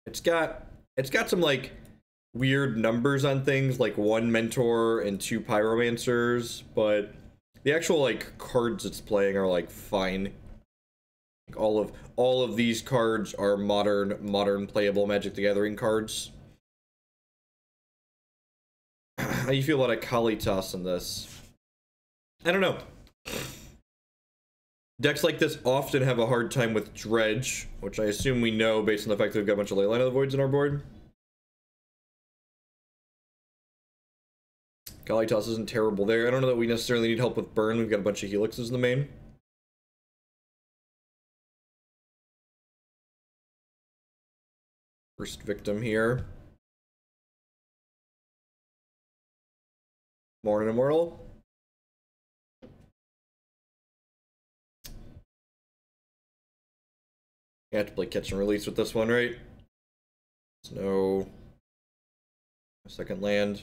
It's got some like weird numbers on things, like 1 Mentor and 2 Pyromancers, but the actual like cards it's playing are like fine. Like, all of these cards are modern playable Magic the Gathering cards. How do you feel about a Kalitas in this? I don't know. Decks like this often have a hard time with Dredge, which I assume we know based on the fact that we've got a bunch of Leyline of the Voids in our board. Kalitas isn't terrible there. I don't know that we necessarily need help with burn. We've got a bunch of Helixes in the main. First victim here. Morning Immortal. You have to play catch and release with this one, right? There's no second land.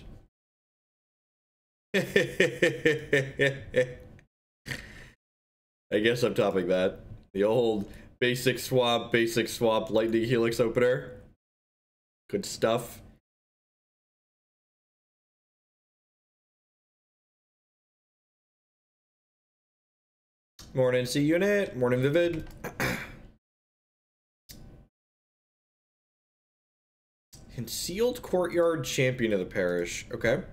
I guess I'm topping that. The old basic swap, Lightning Helix opener. Good stuff. Morning C Unit, morning Vivid. Concealed Courtyard, Champion of the Parish. Okay.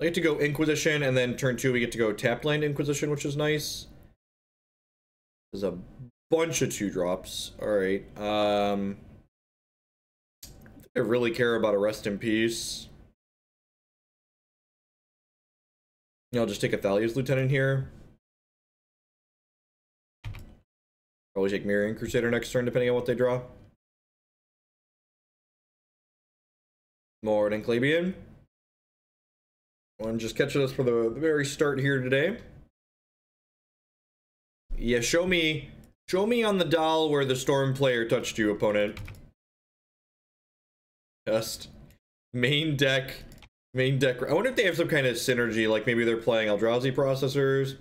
I get to go Inquisition, and then turn 2 we get to go tap land Inquisition, which is nice. There's a bunch of 2-drops. Alright. I really care about a Rest in Peace. I'll just take a Thalia's Lieutenant here. Probably take Mirroring Crusader next turn, depending on what they draw. Morning, Clabian. One just catching us for the very start here today. Yeah, show me on the doll where the Storm player touched you, opponent. Just main deck. I wonder if they have some kind of synergy, like maybe they're playing Eldrazi processors.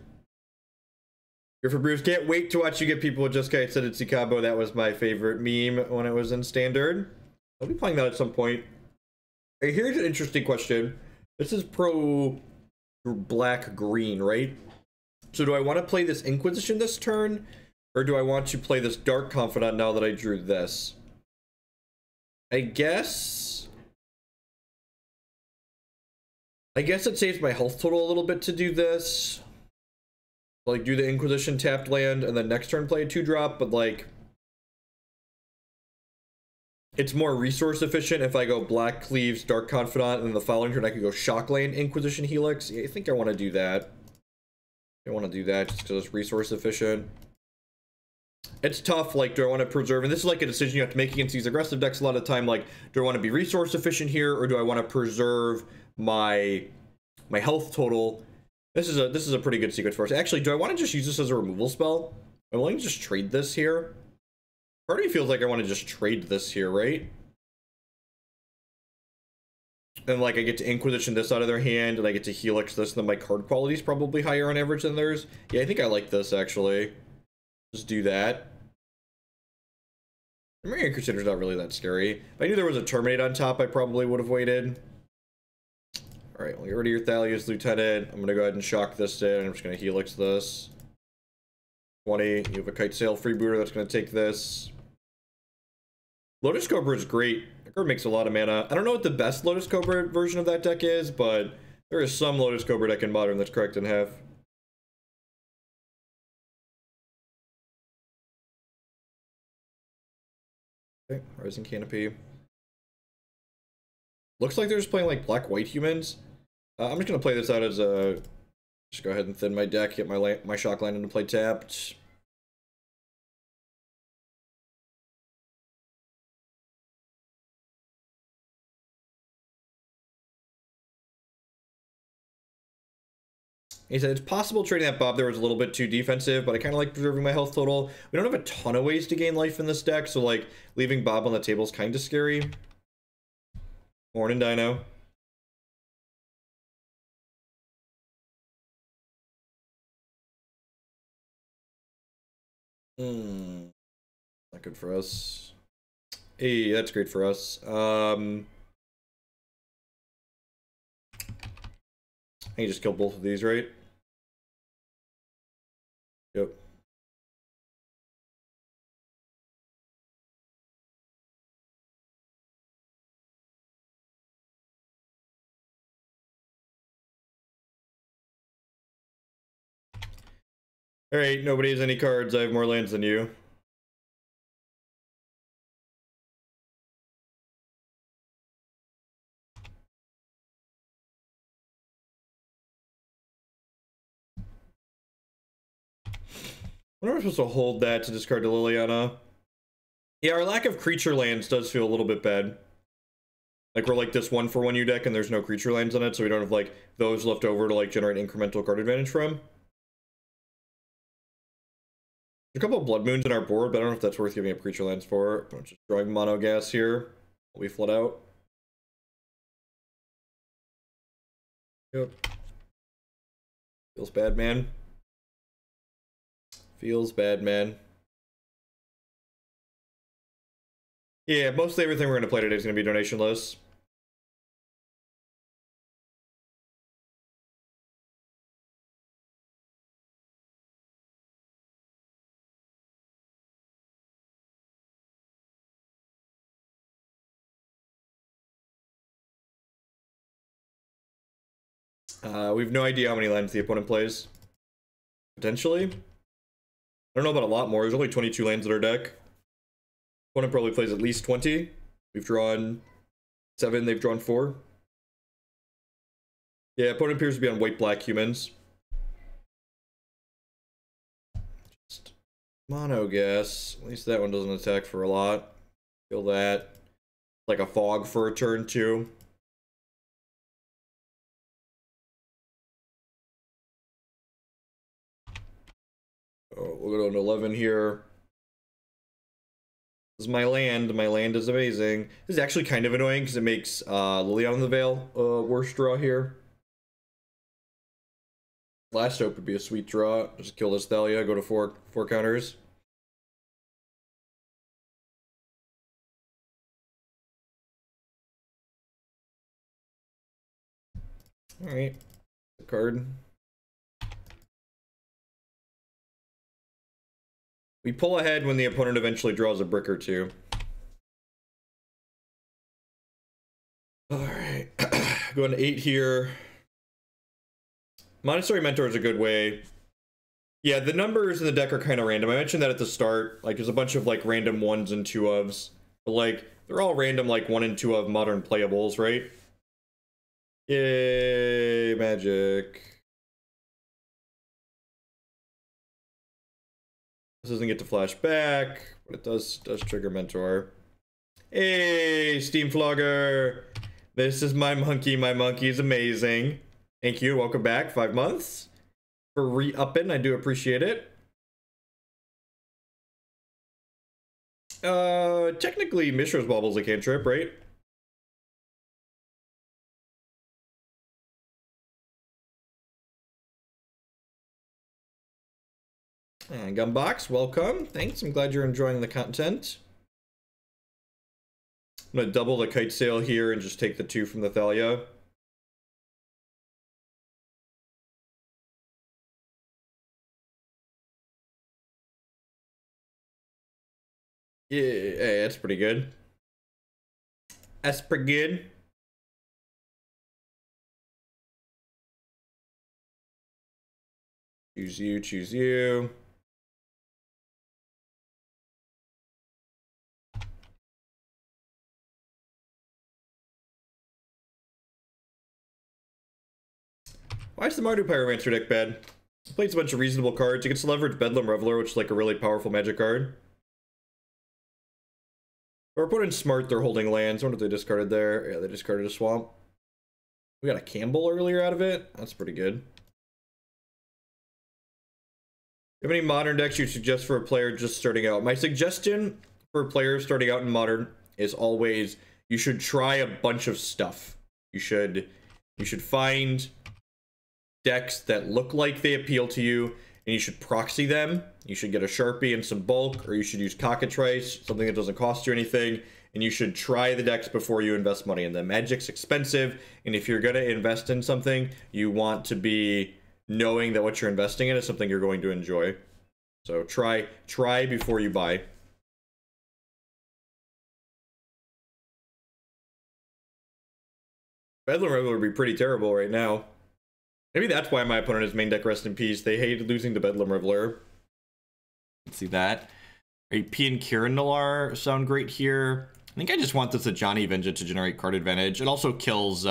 Here for Bruce, can't wait to watch you get people with Just Kite said it's Cabo. That was my favorite meme when it was in Standard. I'll be playing that at some point. Hey, here's an interesting question. This is pro black green, right? So do I want to play this Inquisition this turn, or do I want to play this Dark Confidant now that I drew this? I guess it saves my health total a little bit to do this. Like, do the Inquisition tapped land, and then next turn play a 2-drop, but like, it's more resource efficient if I go Blackcleave's Dark Confidant, and then the following turn I could go Shockland Inquisition Helix. Yeah, I think I want to do that. I want to do that just because it's resource efficient. It's tough, like, do I want to preserve, and this is like a decision you have to make against these aggressive decks a lot of the time, like, do I want to be resource efficient here, or do I want to preserve my health total? This is a pretty good sequence for us. Actually, do I want to just use this as a removal spell? I'm willing to just trade this here. Part of me feels like I want to just trade this here, right? And like I get to Inquisition this out of their hand, and I get to Helix this, and then my card quality is probably higher on average than theirs. Yeah, I think I like this actually. Just do that. Marine Crusader's not really that scary. If I knew there was a Terminate on top, I probably would have waited. Alright, well, get rid of your Thalia's Lieutenant. I'm gonna go ahead and shock this in. I'm just gonna Helix this. 20. You have a Kite Sail Freebooter that's gonna take this. Lotus Cobra is great. That card makes a lot of mana. I don't know what the best Lotus Cobra version of that deck is, but there is some Lotus Cobra deck in Modern that's correct in half. Okay, Rising Canopy. Looks like they're just playing like black-white humans. I'm just gonna play this out as a... Just go ahead and thin my deck, get my shock land into play tapped. He said, it's possible trading that Bob there was a little bit too defensive, but I kind of like preserving my health total. We don't have a ton of ways to gain life in this deck, so like leaving Bob on the table is kind of scary. Morning, Dino. Not good for us. Hey, that's great for us. I can just kill both of these, right? Yep. Alright, nobody has any cards. I have more lands than you. When are we supposed to hold that to discard to Liliana? Yeah, our lack of creature lands does feel a little bit bad. Like, we're like this 1-for-1 U deck and there's no creature lands on it, so we don't have, like, those left over to, like, generate incremental card advantage from. There's a couple of Blood Moons in our board, but I don't know if that's worth giving up creature lands for. I'm just drawing mono gas here. We flood out. Yep. Feels bad, man. Feels bad, man. Yeah, mostly everything we're going to play today is going to be donation lists. We have no idea how many lands the opponent plays. Potentially. I don't know about a lot more. There's only 22 lands in our deck. Opponent probably plays at least 20. We've drawn 7, they've drawn 4. Yeah, opponent appears to be on white-black humans. Just mono guess. At least that one doesn't attack for a lot. Feel that. Like a fog for a turn, too. Oh, we'll go to 11 here. This is my land. My land is amazing. This is actually kind of annoying because it makes Liliana the Veil worse draw here. Last Hope would be a sweet draw. Just kill this Thalia, go to 4 counters. Alright. Card. We pull ahead when the opponent eventually draws a brick or two. Alright. Going to 8 here. Monastery Mentor is a good way. Yeah, the numbers in the deck are kind of random. I mentioned that at the start. Like, there's a bunch of, like, random 1s and 2-ofs. But, like, they're all random, like, 1 and 2 of modern playables, right? Yay, magic. This doesn't get to flash back, but it does trigger Mentor. Hey, Steam Flogger. This is my monkey. My monkey is amazing. Thank you. Welcome back. 5 months for re-upping. I do appreciate it. Technically, Mishra's Bauble's a cantrip, right? And Gumbox, welcome. Thanks. I'm glad you're enjoying the content. I'm gonna double the Kite Sail here and just take the 2 from the Thalia. Yeah, hey, that's pretty good. That's pretty good. Choose you, choose you. Why is the Mardu Pyromancer deck bad? It plays a bunch of reasonable cards. It gets to leverage Bedlam Reveler, which is like a really powerful magic card. Our opponent's smart, they're holding lands. I wonder if they discarded there. Yeah, they discarded a swamp. We got a Kambal earlier out of it. That's pretty good. Do you have any modern decks you suggest for a player just starting out? My suggestion for players starting out in modern is always you should try a bunch of stuff. You should find decks that look like they appeal to you and you should proxy them. You should get a Sharpie and some bulk, or you should use Cockatrice, something that doesn't cost you anything, and you should try the decks before you invest money in them. Magic's expensive, and if you're going to invest in something, you want to be knowing that what you're investing in is something you're going to enjoy. So try before you buy. Bedlam Reveler would be pretty terrible right now. Maybe that's why my opponent is main deck Rest in Peace. They hated losing to Bedlam Reveler. Let's see that. Pia and Kiran Nalaar sound great here. I think I just want this Ajani Vengeant to generate card advantage. It also kills,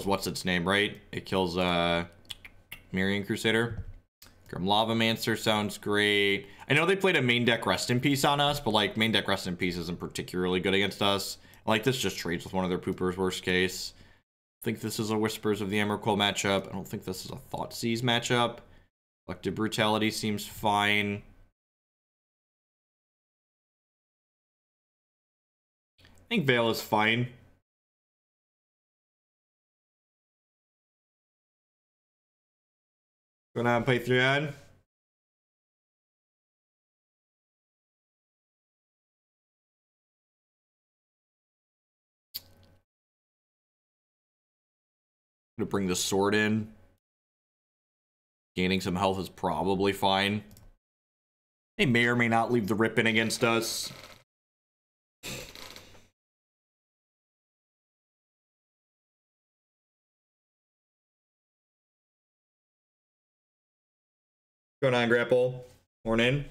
what's its name, right? It kills, Mirian Crusader. Grim Lavamancer sounds great. I know they played a main deck Rest in Peace on us, but, like, main deck Rest in Peace isn't particularly good against us. Like, this just trades with one of their poopers, worst case. I think this is a Whispers of the Emrakul matchup. I don't think this is a Thoughtseize matchup. Collective Brutality seems fine. I think Veil is fine. Gonna play through ad. Gonna bring the sword in. Gaining some health is probably fine. They may or may not leave the rip in against us. Going on, Grapple. Morning.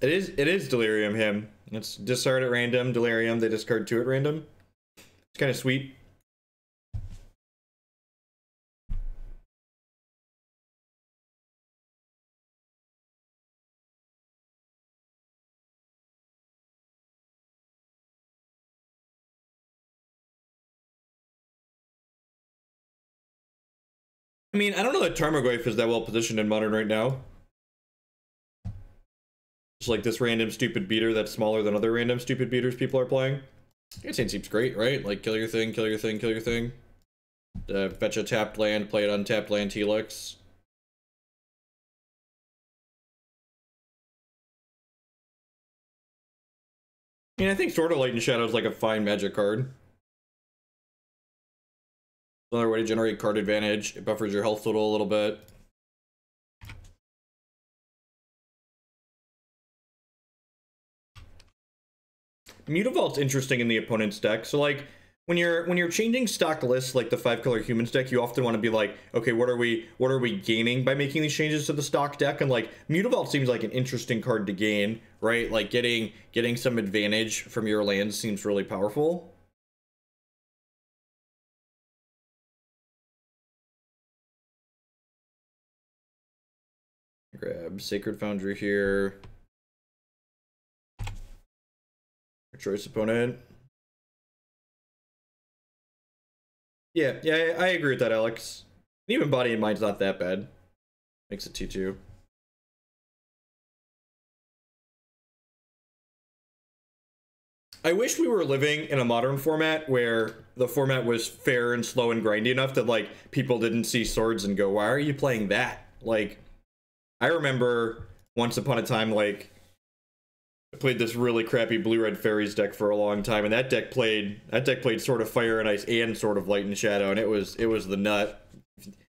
It is Delirium him. It's discard at random, Delirium, they discard 2 at random. It's kind of sweet. I mean, I don't know that Tarmogoyf is that well positioned in Modern right now. Just like this random stupid beater that's smaller than other random stupid beaters people are playing. It seems great, right? Like, kill your thing, kill your thing, kill your thing. Fetch a tapped land, play it untapped land, Helix. I mean, I think Sword of Light and Shadow is like a fine magic card. Another way to generate card advantage. It buffers your health total a little bit. Mutavault's interesting in the opponent's deck. So like when you're changing stock lists like the 5-color humans deck, you often want to be like, okay, what are we gaining by making these changes to the stock deck? And like Mutavault seems like an interesting card to gain, right? Like getting some advantage from your lands seems really powerful. Grab Sacred Foundry here. Choice opponent. Yeah, I agree with that, Alex. Even Body and Mind's not that bad. Makes it 2-2. I wish we were living in a modern format where the format was fair and slow and grindy enough that like people didn't see swords and go, why are you playing that? Like, I remember once upon a time, like, I played this really crappy blue-red fairies deck for a long time, and that deck played Sword of Fire and Ice and Sword of Light and Shadow, and it was the nut.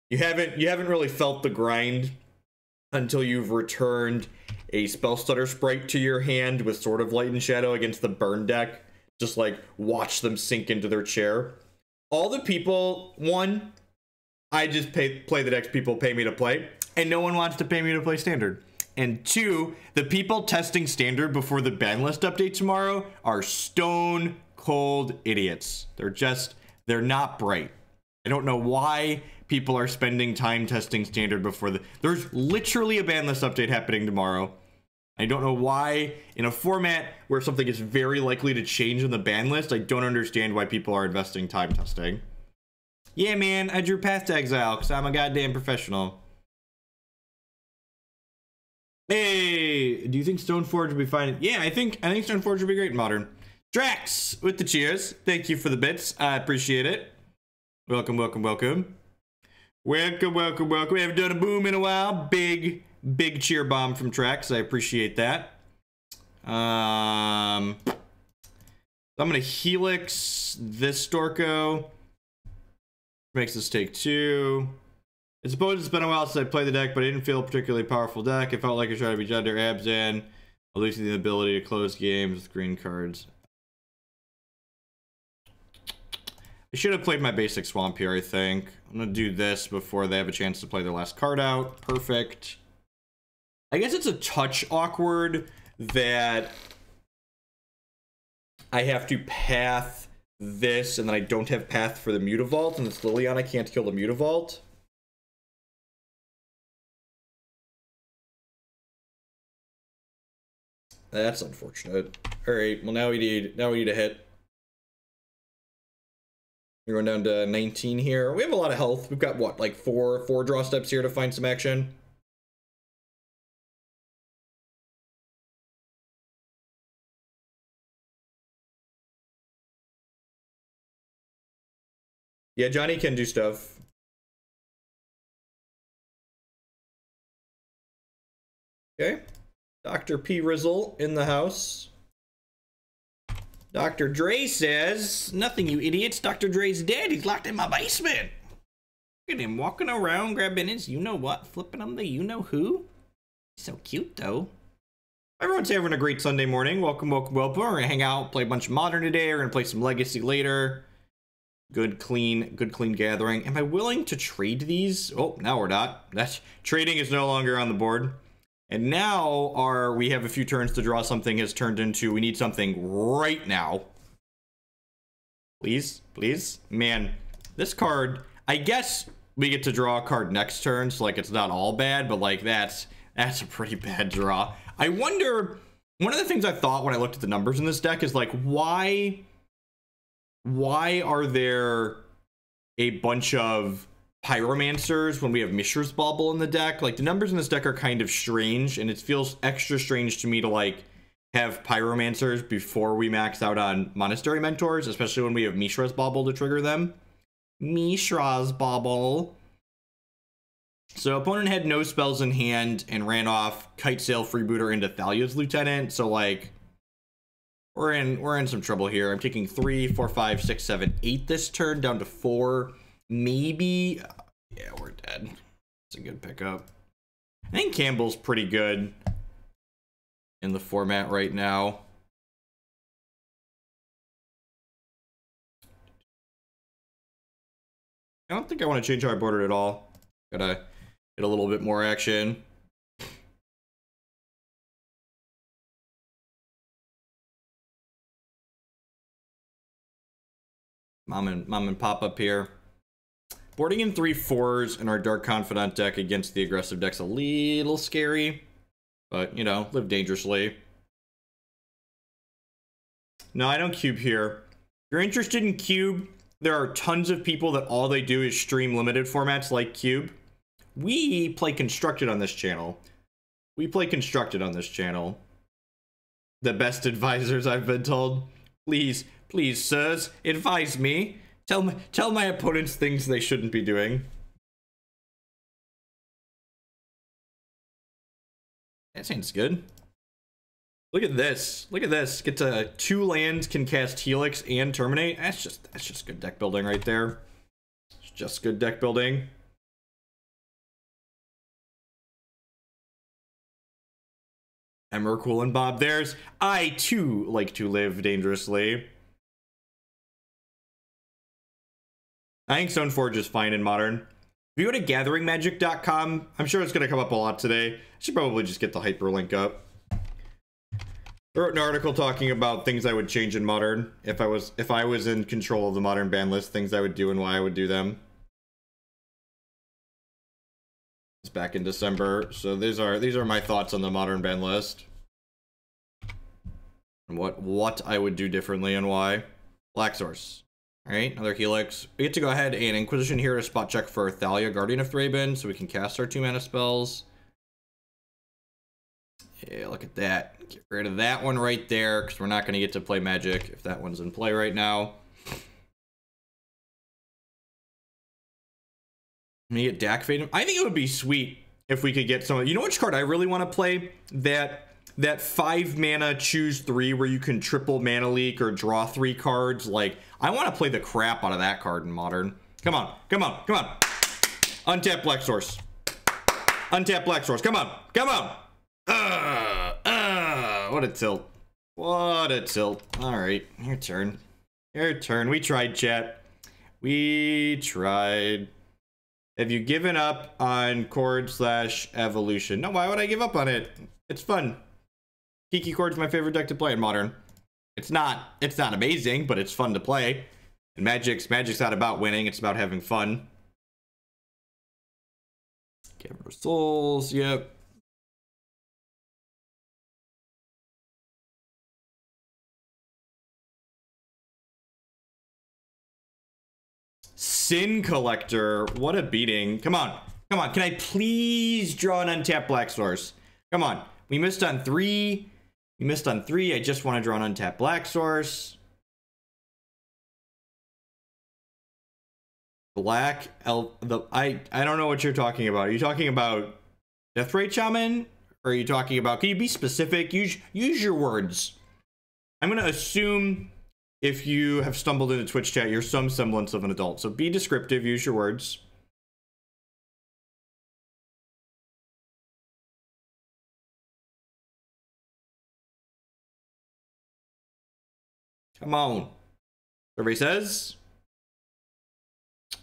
You haven't really felt the grind until you've returned a Spellstutter Sprite to your hand with Sword of Light and Shadow against the burn deck. Just like watch them sink into their chair. All the people, one, I just play the decks people pay me to play, and no one wants to pay me to play Standard. And 2, the people testing Standard before the ban list update tomorrow are stone cold idiots. They're not bright. I don't know why people are spending time testing Standard before there's literally a ban list update happening tomorrow. I don't know why, in a format where something is very likely to change in the ban list, I don't understand why people are investing time testing. Yeah, man, I drew Path to Exile because I'm a goddamn professional. Hey, do you think Stoneforge would be fine? Yeah, I think Stoneforge would be great in Modern. Drax with the cheers. Thank you for the bits. I appreciate it. Welcome, welcome, welcome. Welcome, welcome, welcome. We haven't done a boom in a while. Big cheer bomb from Drax. I appreciate that. I'm gonna Helix this Storko. Makes us take 2. I suppose it's been a while since I played the deck, but I didn't feel a particularly powerful deck. It felt like I tried to be Judder Abzan, losing the ability to close games with green cards. I should have played my basic Swamp here, I think. I'm gonna do this before they have a chance to play their last card out. Perfect. I guess it's a touch awkward that I have to path this, and then I don't have path for the Mutavault, and this Liliana can't kill the Mutavault. That's unfortunate. All right, well now we need a hit. We're going down to 19 here. We have a lot of health. We've got what, like four draw steps here to find some action. Yeah, Johnny can do stuff. Okay. Dr. P. Rizzle in the house. Dr. Dre says, nothing, you idiots. Dr. Dre's dead. He's locked in my basement. Look at him walking around, grabbing his you-know-what, flipping on the you-know-who. So cute, though. Everyone's having a great Sunday morning. Welcome, welcome, welcome. We're going to hang out, play a bunch of Modern today. We're going to play some Legacy later. Good, clean gathering. Am I willing to trade these? Oh, now we're not. That's trading is no longer on the board. And now we have a few turns to draw something has turned into we need something right now. Please, please. Man, this card, I guess we get to draw a card next turn, so like it's not all bad, but like that's a pretty bad draw. I wonder, one of the things I thought when I looked at the numbers in this deck is like why are there a bunch of Pyromancers when we have Mishra's Bauble in the deck? Like the numbers in this deck are kind of strange, and it feels extra strange to me to like have Pyromancers before we max out on Monastery Mentors, especially when we have Mishra's Bauble to trigger them. Mishra's Bauble. So opponent had no spells in hand and ran off Kite Sail Freebooter into Thalia's Lieutenant, so like we're in some trouble here. I'm taking 3, 4, 5, 6, 7, 8 this turn, down to 4. Maybe, yeah, we're dead. It's a good pickup. I think Kambal's pretty good in the format right now. I don't think I want to change how I board it at all. Gotta get a little bit more action. Mom and pop up here. Boarding in 3 4s in our Dark Confidant deck against the aggressive deck's a little scary, but you know, live dangerously. No, I don't cube here. If you're interested in cube, there are tons of people that all they do is stream limited formats like cube. We play constructed on this channel. We play constructed on this channel. The best advisors, I've been told. Please, please, sirs, advise me. Tell my opponents things they shouldn't be doing. That sounds good. Look at this. Look at this. Get to 2 lands, can cast Helix and Terminate. That's just good deck building right there. It's just good deck building. Emrakul and Bob. There's I too like to live dangerously. I think Stoneforge is fine in Modern. If you go to gatheringmagic.com, I'm sure it's going to come up a lot today. I should probably just get the hyperlink up. I wrote an article talking about things I would change in Modern if I was in control of the Modern ban list, things I would do and why I would do them. It's back in December, so these are my thoughts on the Modern ban list. And what I would do differently and why. Black Source. Alright, another Helix. We get to go ahead and Inquisition here to spot check for Thalia, Guardian of Thraben, so we can cast our 2 mana spells. Yeah, look at that. Get rid of that one right there, because we're not going to get to play Magic if that one's in play right now. Let me get Dak Fade. I think it would be sweet if we could get some. You know which card I really want to play? That 5 mana choose 3 where you can triple mana leak or draw 3 cards. Like, I want to play the crap out of that card in Modern. Come on, come on, come on. Untap Black Source. Untap Black Source. Come on, come on. What a tilt. What a tilt. All right, your turn. Your turn. We tried, chat. We tried. Have you given up on Chord/Evolution? No, why would I give up on it? It's fun. Kiki Chord's my favorite deck to play in Modern. It's not amazing, but it's fun to play. And Magic's not about winning, it's about having fun. Camera Souls, yep. Sin Collector, what a beating. Come on, come on. Can I please draw an untapped Black Source? Come on. We missed on 3. We missed on 3. I just want to draw an untapped Black Source. Black Elf. I don't know what you're talking about. Are you talking about Deathrite Shaman? Or are you talking about, can you be specific? Use your words. I'm going to assume if you have stumbled into Twitch chat, you're some semblance of an adult. So be descriptive, use your words. Come on. Everybody says.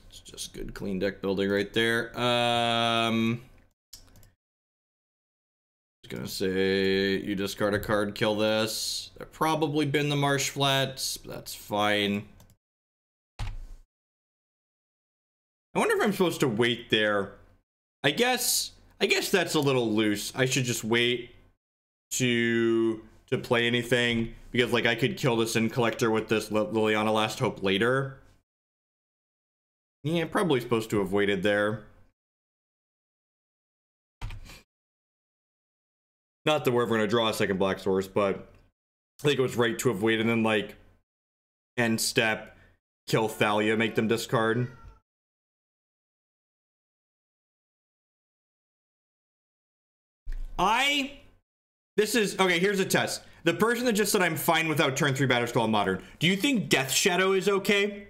It's just good, clean deck building right there. Gonna say you discard a card, kill this. They've probably been the Marsh Flats, but that's fine. I wonder if I'm supposed to wait there. I guess that's a little loose. I should just wait to play anything, because like I could kill this in Collector with this Liliana Last Hope later. Yeah, probably supposed to have waited there. Not that we're ever going to draw a second Black Source, but I think it was right to have waited and then, like, end step, kill Thalia, make them discard. This is, okay, here's a test. The person that just said I'm fine without turn 3 Batterskull in Modern, do you think Death Shadow is okay?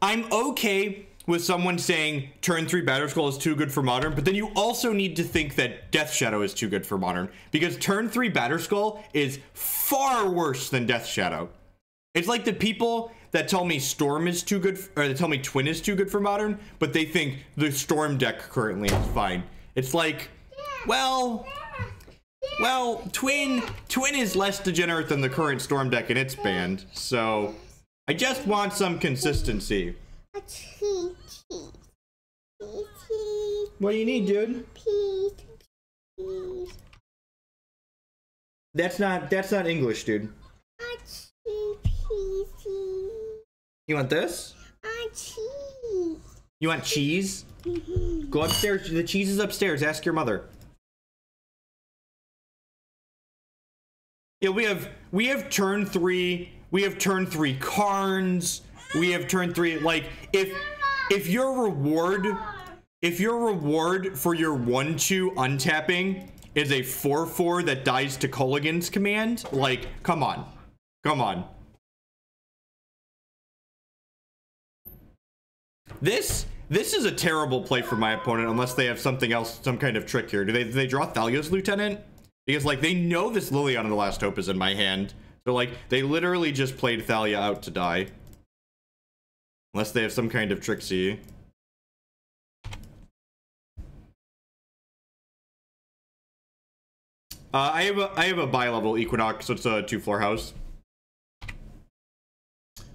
I'm okay with someone saying turn 3 Batterskull is too good for Modern, but then you also need to think that Death Shadow is too good for Modern, because turn 3 Batterskull is far worse than Death Shadow. It's like the people that tell me Storm is too good, or they tell me Twin is too good for Modern, but they think the Storm deck currently is fine. It's like, well, Twin is less degenerate than the current Storm deck and it's banned, so I just want some consistency. What do you need, dude? That's not English, dude. You want this? You want cheese? Go upstairs. The cheese is upstairs. Ask your mother. Yeah, we have turn 3. We have turn 3 Karns. We have turn 3. Like, if your reward for your 1/2 untapping is a 4/4 that dies to Kolaghan's command, like, come on. Come on. This is a terrible play for my opponent unless they have something else, some kind of trick here. Do they draw Thalia's Lieutenant? Because, like, they know this Liliana the Last Hope is in my hand. So, like, they literally just played Thalia out to die. Unless they have some kind of Trixie. I have a bi-level Equinox, so it's a 2-floor house.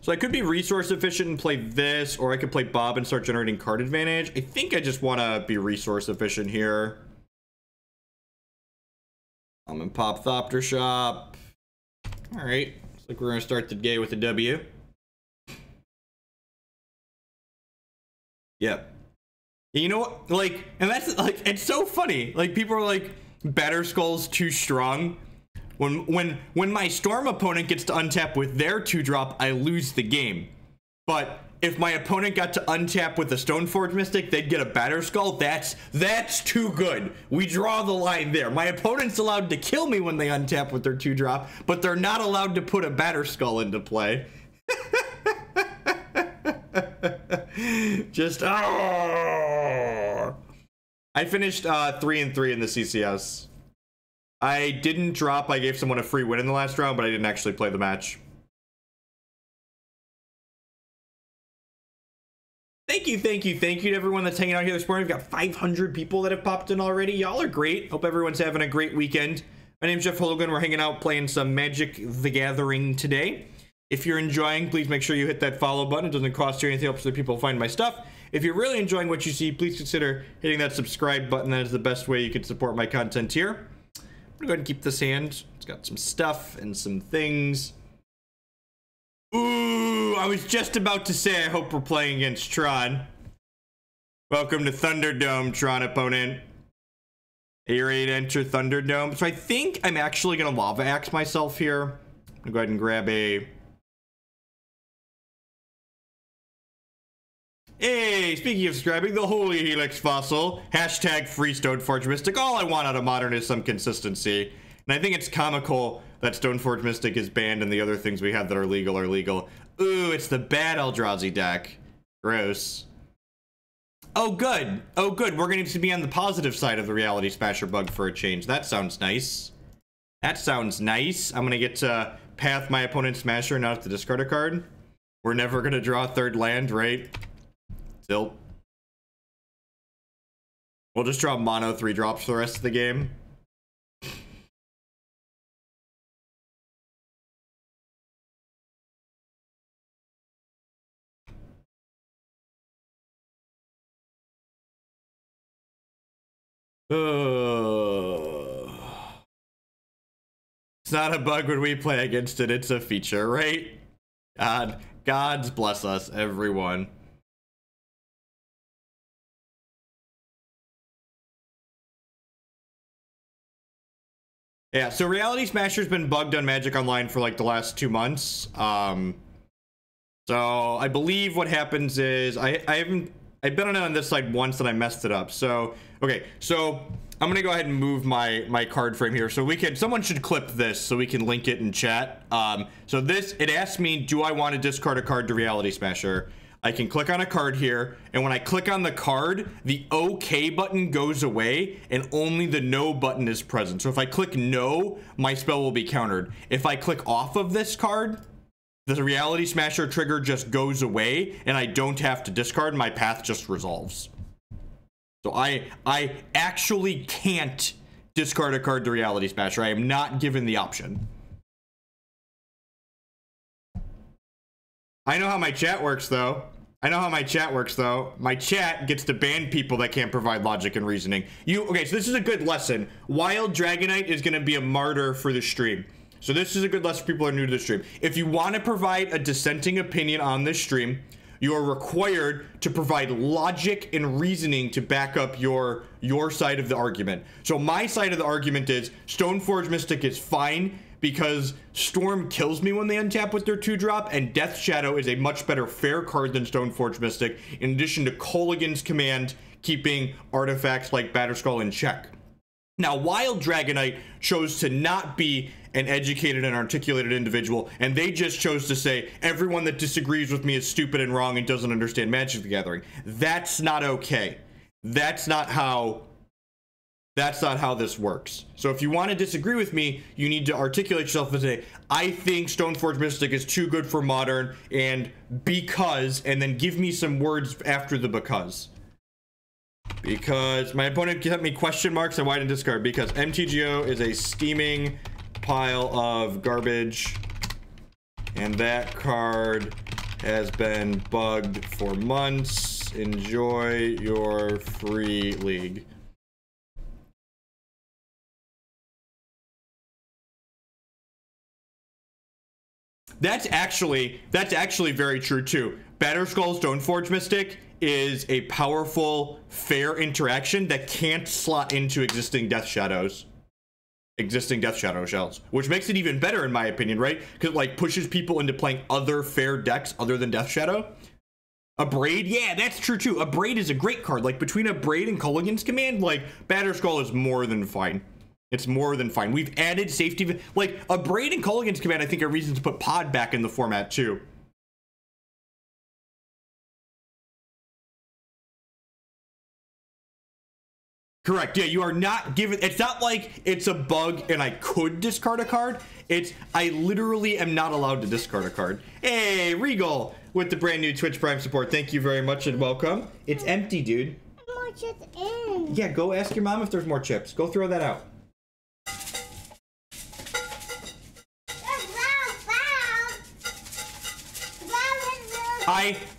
So I could be resource efficient and play this, or I could play Bob and start generating card advantage. I think I just want to be resource efficient here. I'm in Pop Thopter Shop. All right, looks like we're gonna start the day with a W. Yep. You know what? Like, and that's like, it's so funny. Like, people are like, Batterskull's too strong. When my Storm opponent gets to untap with their 2-drop, I lose the game. But if my opponent got to untap with a Stoneforge Mystic, they'd get a Batterskull. That's too good. We draw the line there. My opponent's allowed to kill me when they untap with their 2-drop, but they're not allowed to put a Batterskull into play. Just, oh! I finished 3-3 in the CCS. I didn't drop. I gave someone a free win in the last round, but I didn't actually play the match. Thank you to everyone that's hanging out here this morning. We've got 500 people that have popped in already. Y'all are great. Hope everyone's having a great weekend. My name's Jeff Holgan. We're hanging out playing some Magic the Gathering today. If you're enjoying, please make sure you hit that follow button. It doesn't cost you anything, helps other people find my stuff. If you're really enjoying what you see, please consider hitting that subscribe button. That is the best way you can support my content here. I'm gonna go ahead and keep this hand. It's got some stuff and some things. Ooh, I was just about to say I hope we're playing against Tron. Welcome to Thunderdome, Tron opponent. Are you ready to enter Thunderdome? So I think I'm actually gonna Lava Axe myself here. I'm gonna go ahead and grab a... Hey, speaking of subscribing, the Holy Helix Fossil, hashtag free Stoneforge Mystic. All I want out of Modern is some consistency. And I think it's comical that Stoneforge Mystic is banned and the other things we have that are legal are legal. Ooh, it's the bad Eldrazi deck. Gross. Oh, good. Oh, good. We're going to be on the positive side of the Reality Smasher bug for a change. That sounds nice. That sounds nice. I'm going to get to path my opponent's Smasher, not have to discard a card. We're never going to draw a third land, right? Still. We'll just draw mono 3-drops for the rest of the game. It's not a bug when we play against it, it's a feature, right? Gods bless us, everyone. Yeah, so Reality Smasher's been bugged on Magic Online for like the last 2 months. So I believe what happens is I've been on it on this side once and I messed it up. So okay, so I'm gonna go ahead and move my card frame here so someone should clip this so we can link it in chat. So it asks me, do I want to discard a card to Reality Smasher? I can click on a card here, and when I click on the card, the OK button goes away, and only the no button is present. So if I click no, my spell will be countered. If I click off of this card, the Reality Smasher trigger just goes away, and I don't have to discard, my path just resolves. So I actually can't discard a card to Reality Smasher. I am not given the option. I know how my chat works, though. My chat gets to ban people that can't provide logic and reasoning. Okay, so this is a good lesson. Wild Dragonite is going to be a martyr for the stream. So this is a good lesson for people who are new to the stream. If you want to provide a dissenting opinion on this stream, you are required to provide logic and reasoning to back up your side of the argument. So my side of the argument is Stoneforge Mystic is fine because Storm kills me when they untap with their 2-drop, and Death Shadow is a much better fair card than Stoneforge Mystic, in addition to Kolaghan's command keeping artifacts like Batterskull in check. Now, Wild Dragonite chose to not be an educated and articulated individual, and they just chose to say, everyone that disagrees with me is stupid and wrong and doesn't understand Magic the Gathering. That's not okay. That's not how this works. So if you want to disagree with me, you need to articulate yourself and say, I think Stoneforge Mystic is too good for Modern, and because, and then give me some words after the because. Because my opponent sent me question marks and why didn't discard. Because MTGO is a steaming pile of garbage, and that card has been bugged for months. Enjoy your free league. That's actually very true too. Batterskull Stoneforge Mystic is a powerful, fair interaction that can't slot into existing Death Shadows. existing Death Shadow shells, which makes it even better in my opinion, right? Because it like pushes people into playing other fair decks other than Death Shadow. A Braid, yeah, that's true too. A Braid is a great card. Like between a Braid and Kolaghan's Command, like Batterskull is more than fine. It's more than fine. We've added safety, like a Braid and Kolaghan's Command I think are reasons to put Pod back in the format too. Correct. Yeah, you are not given. It's not like it's a bug and I could discard a card. It's I literally am not allowed to discard a card. Hey, Regal with the brand new Twitch Prime support. Thank you very much and welcome. It's empty, dude. More chips in. Yeah, go ask your mom if there's more chips. Go throw that out.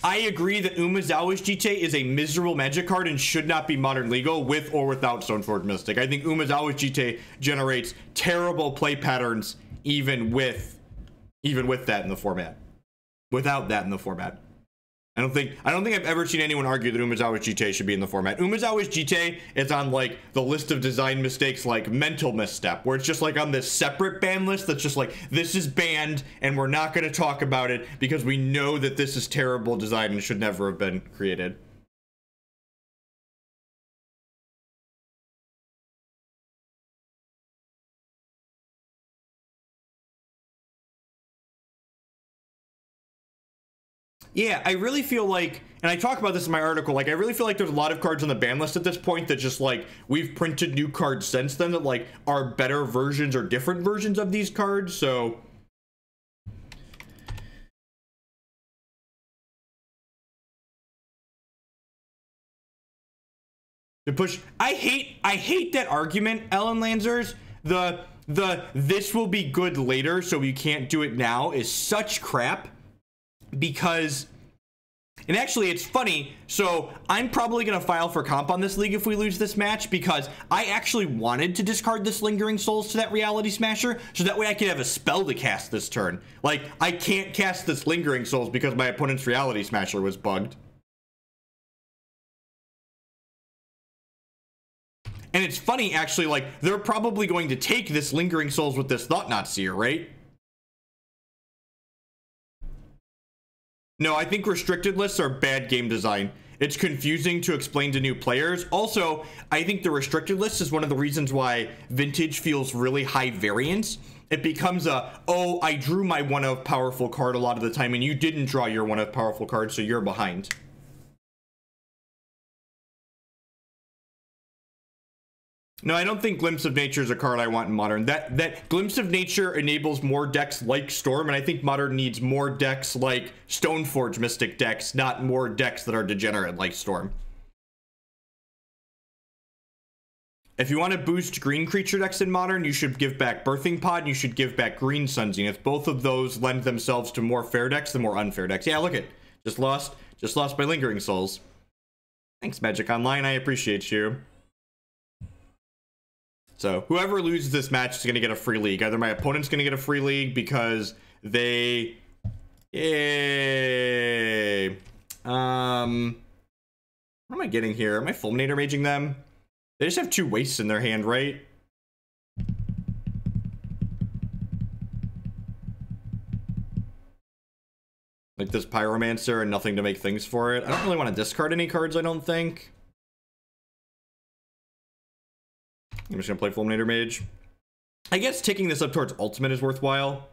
I agree that Umezawa's GT is a miserable Magic card and should not be modern legal with or without Stoneforge Mystic. I think Umezawa's GT generates terrible play patterns even with that in the format. Without that in the format. I don't think I've ever seen anyone argue that Umezawa's GT should be in the format. Umezawa's GT is on like the list of design mistakes, like mental misstep, where it's just like on this separate ban list that's just like, this is banned and we're not going to talk about it because we know that this is terrible design and should never have been created. Yeah, I really feel like, and I talk about this in my article, like I really feel like there's a lot of cards on the ban list at this point that just like, we've printed new cards since then that like are better versions or different versions of these cards, so. To push, I hate that argument, Ellen Lanzers. The this will be good later so you can't do it now is such crap. Because, and actually it's funny, so I'm probably going to file for comp on this league if we lose this match, because I actually wanted to discard this Lingering Souls to that Reality Smasher, so that way I could have a spell to cast this turn. Like, I can't cast this Lingering Souls because my opponent's Reality Smasher was bugged. And it's funny, actually, like, they're probably going to take this Lingering Souls with this Thought-Knot Seer, right? No, I think restricted lists are bad game design. It's confusing to explain to new players. Also, I think the restricted list is one of the reasons why Vintage feels really high variance. It becomes a, oh, I drew my one of powerful card a lot of the time and you didn't draw your one of powerful card, so you're behind. No, I don't think Glimpse of Nature is a card I want in Modern. That Glimpse of Nature enables more decks like Storm, and I think Modern needs more decks like Stoneforge Mystic decks, not more decks that are degenerate like Storm. If you want to boost green creature decks in Modern, you should give back Birthing Pod, and you should give back Green Sun Zenith. Both of those lend themselves to more fair decks than more unfair decks. Yeah, look it. Just lost by Lingering Souls. Thanks, Magic Online. I appreciate you. So whoever loses this match is going to get a free league. Either my opponent's going to get a free league because they... Yay! What am I getting here? Am I Fulminator Maging them? They just have 2 wastes in their hand, right? Like this Pyromancer and nothing to make things for it. I don't really want to discard any cards, I don't think. I'm just gonna play Fulminator Mage. I guess taking this up towards Ultimate is worthwhile.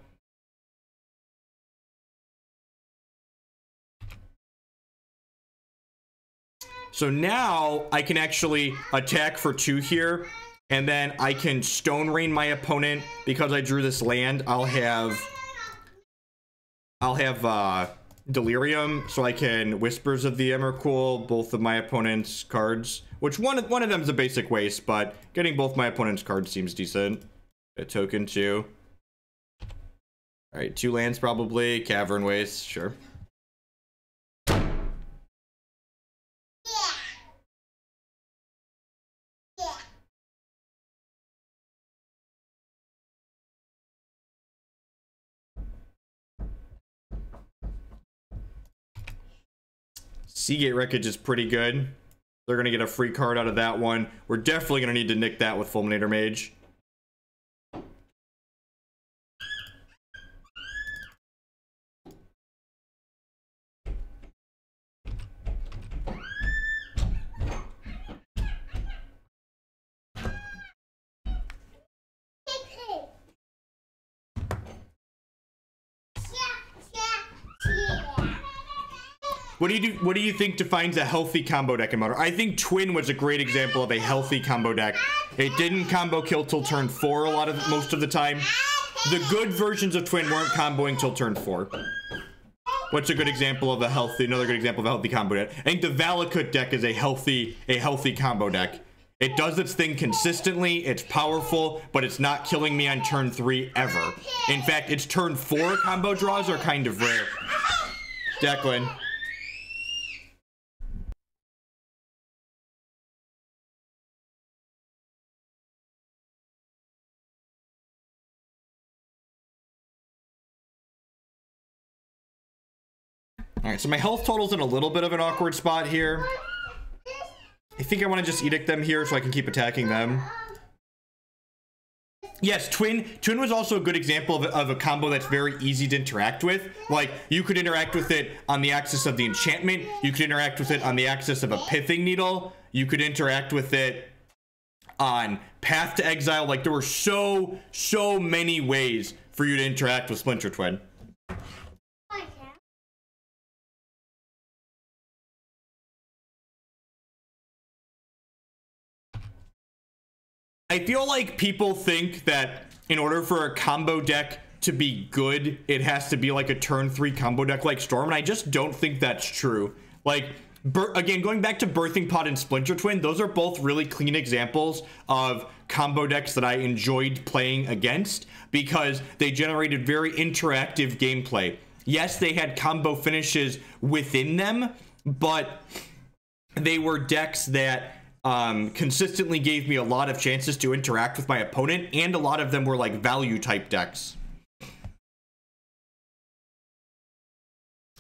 So now I can actually attack for 2 here, and then I can Stone Rain my opponent. Because I drew this land, I'll have Delirium, so I can Whispers of the Emrakul both of my opponent's cards. Which one of them is a basic waste, but getting both my opponent's cards seems decent. A token too. All right, 2 lands probably. Cavern waste, sure. Seagate Wreckage is pretty good. They're going to get a free card out of that one. We're definitely going to need to nick that with Fulminator Mage. What do you think defines a healthy combo deck in Modern? I think Twin was a great example of a healthy combo deck. It didn't combo kill till turn 4 most of the time. The good versions of Twin weren't comboing till turn 4. What's a good example of another good example of a healthy combo deck? I think the Valakut deck is a healthy combo deck. It does its thing consistently, it's powerful, but it's not killing me on turn 3 ever. In fact, its turn 4 combo draws are kind of rare. Declan. Alright, so my health total's in a little bit of an awkward spot here. I think I want to just edict them here so I can keep attacking them. Yes, Twin was also a good example of a combo that's very easy to interact with. Like, you could interact with it on the axis of the enchantment. You could interact with it on the axis of a Pithing Needle. You could interact with it on Path to Exile. Like, there were so many ways for you to interact with Splinter Twin. I feel like people think that in order for a combo deck to be good, it has to be like a turn 3 combo deck like Storm, and I just don't think that's true. Like, again, going back to Birthing Pod and Splinter Twin, those are both really clean examples of combo decks that I enjoyed playing against because they generated very interactive gameplay. Yes, they had combo finishes within them, but they were decks that consistently gave me a lot of chances to interact with my opponent, and a lot of them were like value type decks.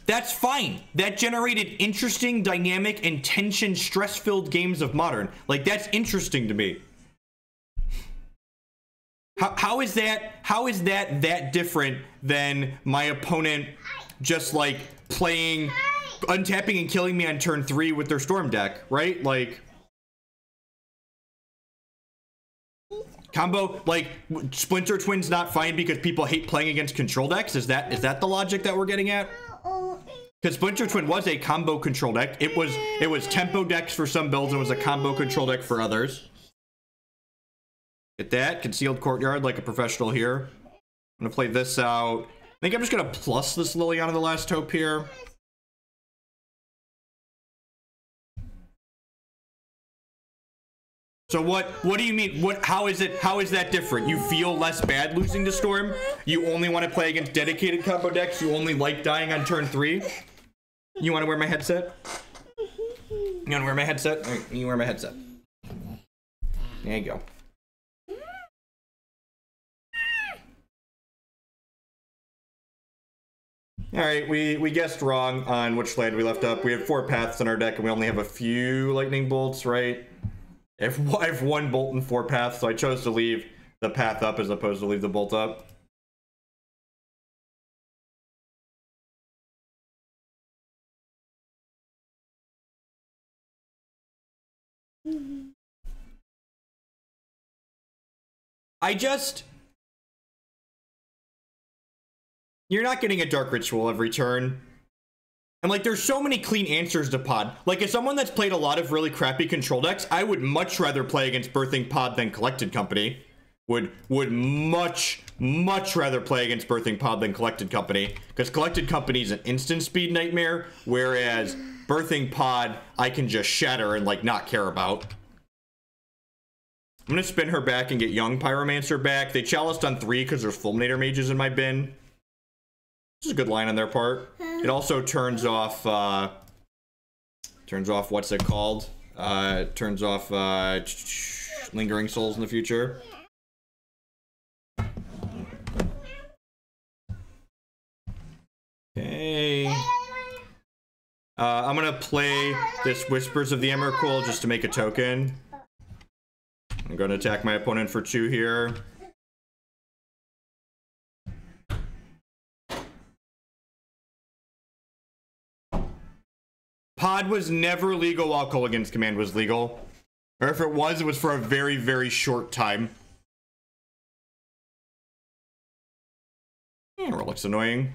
That's fine. That generated interesting, dynamic, and tension, stress-filled games of Modern. Like, that's interesting to me. How is that different than my opponent just like playing, untapping and killing me on turn 3 with their Storm deck, right? Like, combo, like, Splinter Twin's not fine because people hate playing against control decks? Is that the logic that we're getting at? Because Splinter Twin was a combo control deck. It was tempo decks for some builds and was a combo control deck for others. Get that? Concealed Courtyard like a professional here. I'm gonna play this out. I think I'm just gonna plus this Liliana the Last Hope here. So what do you mean? How is that different? You feel less bad losing to Storm? You only want to play against dedicated combo decks? You only like dying on turn 3? You want to wear my headset? You want to wear my headset? Right, you wear my headset. There you go. Alright, we guessed wrong on which land we left up. We have 4 paths in our deck and we only have a few lightning bolts, right? I have 1 bolt and 4 paths, so I chose to leave the path up as opposed to leave the bolt up. You're not getting a Dark Ritual every turn. And like, there's so many clean answers to Pod. Like, as someone that's played a lot of really crappy control decks, I would much rather play against Birthing Pod than Collected Company. Would much rather play against Birthing Pod than Collected Company. Because Collected Company is an instant speed nightmare, whereas Birthing Pod, I can just shatter and like not care about. I'm gonna spin her back and get Young Pyromancer back. They chaliced on 3 because there's Fulminator Mages in my bin. This is a good line on their part. It also turns off what's it called? Turns off Lingering Souls in the future. Okay. I'm gonna play this Whispers of the Emrakul just to make a token. I'm gonna attack my opponent for 2 here. Pod was never legal while Kolaghan's command was legal. Or if it was for a very, very short time. Yeah, Relic's annoying.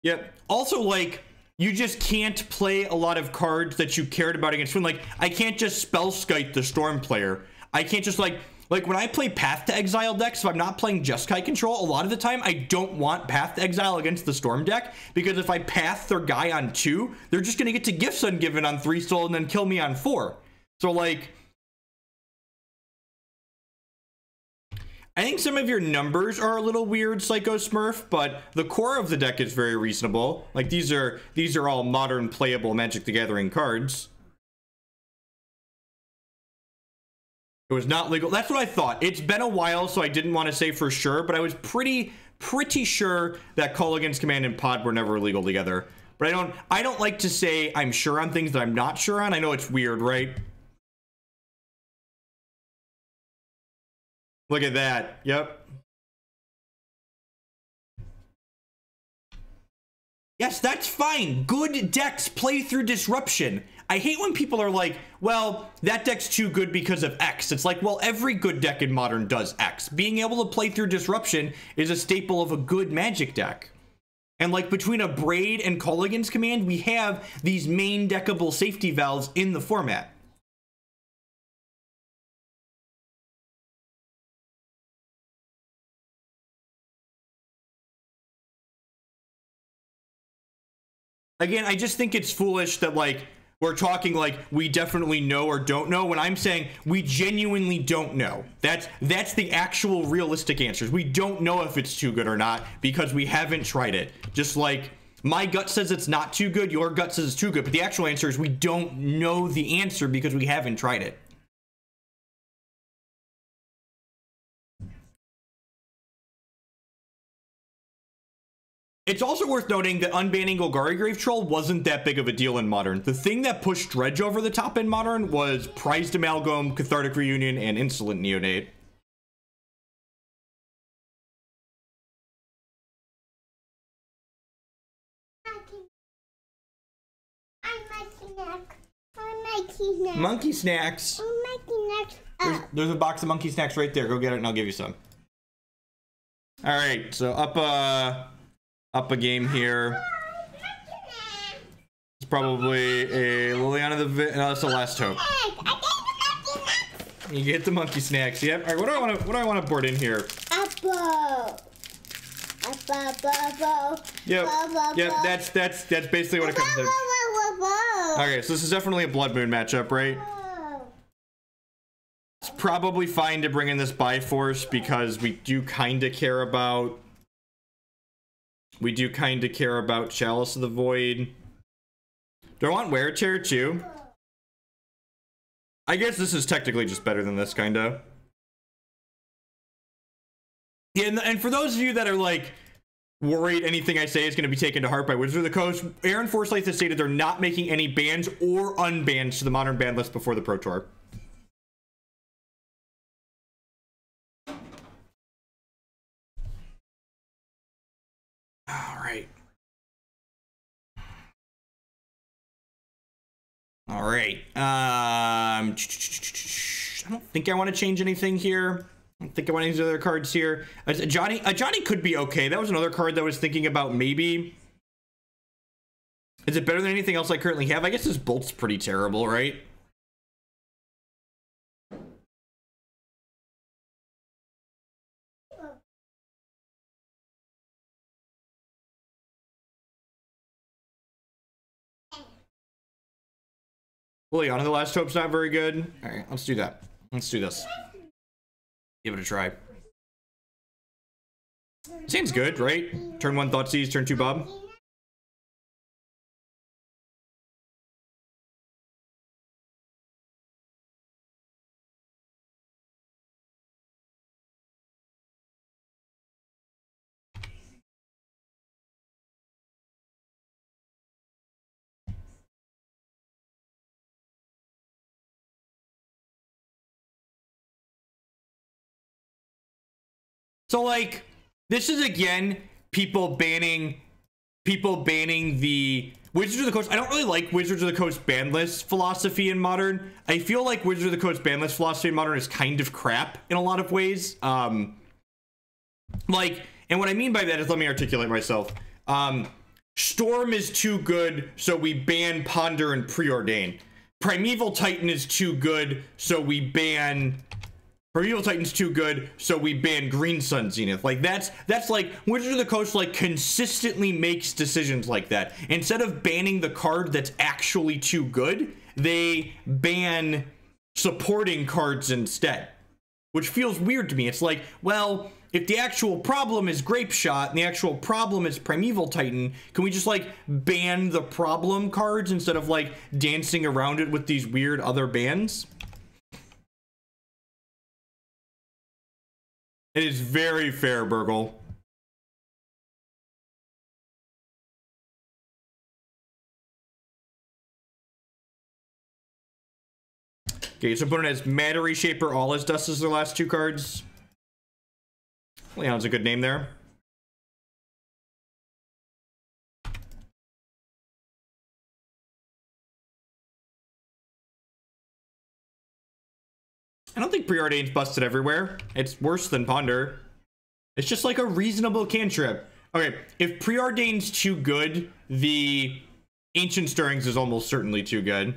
Yep. Also, like, you just can't play a lot of cards that you cared about against Twin. Like, I can't just spell skite the Storm player. I can't just, like when I play Path to Exile decks, if I'm not playing just Kite Control, a lot of the time, I don't want Path to Exile against the Storm deck, because if I Path their guy on 2, they're just going to get to Gifts Ungiven on 3 soul and then kill me on 4. So, like, I think some of your numbers are a little weird, Psycho Smurf, but the core of the deck is very reasonable. Like, these are all modern playable Magic the Gathering cards. It was not legal. That's what I thought. It's been a while, so I didn't want to say for sure, but I was pretty sure that Kolaghan's Command and Pod were never legal together. But I don't like to say I'm sure on things that I'm not sure on. I know it's weird, right? Look at that. Yep. Yes, that's fine. Good decks play through disruption. I hate when people are like, well, that deck's too good because of X. It's like, well, every good deck in Modern does X. Being able to play through disruption is a staple of a good Magic deck. And like between a Braid and Kolaghan's Command, we have these main deckable safety valves in the format. Again, I just think it's foolish that, like, we're talking like we definitely know or don't know, when I'm saying we genuinely don't know. That's the actual realistic answers. We don't know if it's too good or not because we haven't tried it. Just like my gut says it's not too good, your gut says it's too good, but the actual answer is we don't know the answer because we haven't tried it. It's also worth noting that unbanning Golgari Grave Troll wasn't that big of a deal in Modern. The thing that pushed Dredge over the top in Modern was Prized Amalgam, Cathartic Reunion, and Insolent Neonate. Monkey snacks. There's a box of monkey snacks right there. Go get it and I'll give you some. All right, so up a game here. It's probably a Liliana the no, that's the Last Hope. You get the monkey snacks. Yep. All right. What do I want to board in here? Apple. Yep. Yep. That's basically what it comes to. Okay, so this is definitely a Blood Moon matchup, right? It's probably fine to bring in this Biforce because we do kind of care about. We do kind of care about Chalice of the Void. Do I want Wear Chair too? I guess this is technically just better than this, kind of. Yeah, and for those of you that are like worried anything I say is going to be taken to heart by Wizards of the Coast, Aaron Forsythe has stated they're not making any bans or unbans to the Modern ban list before the Pro Tour. All right. I don't think I want to change anything here. I don't think I want any other cards here. Ajani could be okay. That was another card that I was thinking about maybe. Is it better than anything else I currently have? I guess this Bolt's pretty terrible, right? Liliana the Last Hope's not very good. All right, let's do that. Let's do this. Give it a try. Seems good, right? Turn 1 Thoughtseize, turn 2 Bob. So, like, this is, again, people banning the Wizards of the Coast. I don't really like Wizards of the Coast ban list philosophy in Modern. I feel like Wizards of the Coast ban list philosophy in Modern is kind of crap in a lot of ways. Like, and what I mean by that is, let me articulate myself. Storm is too good, so we ban Ponder and Preordain. Primeval Titan is too good, so we ban... Primeval Titan's too good, so we ban Green Sun Zenith. Like, that's like, Wizards of the Coast, like, consistently makes decisions like that. Instead of banning the card that's actually too good, they ban supporting cards instead. Which feels weird to me. It's like, well, if the actual problem is Grape Shot and the actual problem is Primeval Titan, can we just, like, ban the problem cards instead of, like, dancing around it with these weird other bans? It is very fair, Burgle. Okay, so opponent has Matter Reshaper, All His Dust as their last two cards. Leon's a good name there. I don't think Preordain's busted everywhere. It's worse than Ponder. It's just like a reasonable cantrip. Okay, if Preordain's too good, the Ancient Stirrings is almost certainly too good.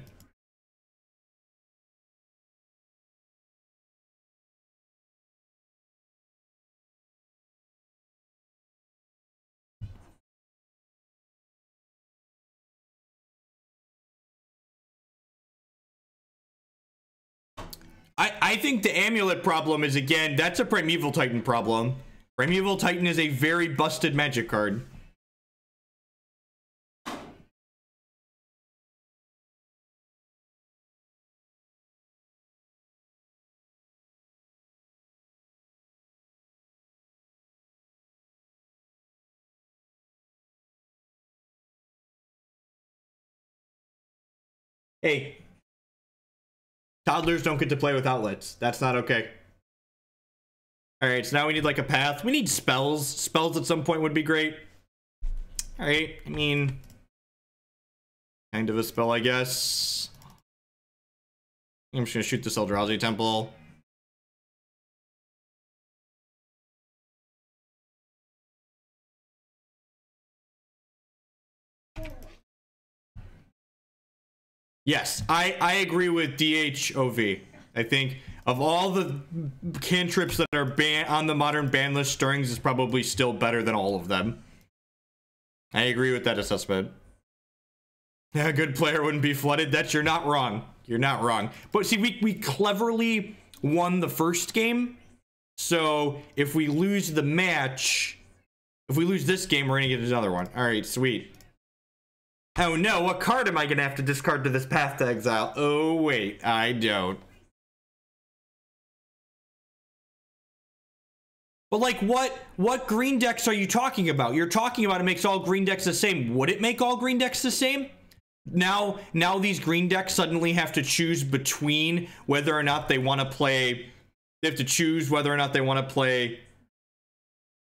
I think the Amulet problem is, again, that's a Primeval Titan problem. Primeval Titan is a very busted Magic card. Hey. Toddlers don't get to play with outlets. That's not okay. Alright, so now we need like a path. We need spells. Spells at some point would be great. Alright, I mean... kind of a spell, I guess. I'm just gonna shoot this Eldrazi Temple. Yes, I agree with DHOV. I think of all the cantrips that are on the modern ban list, Stirrings is probably still better than all of them. I agree with that assessment. A good player wouldn't be flooded. You're not wrong. You're not wrong. But see, we cleverly won the first game. So if we lose the match, if we lose this game, we're gonna get another one. All right, sweet. Oh no, what card am I gonna have to discard to this Path to Exile? Oh wait, I don't. But like, what green decks are you talking about? You're talking about it makes all green decks the same. Would it make all green decks the same? Now these green decks suddenly have to choose between whether or not they want to play... They have to choose whether or not they want to play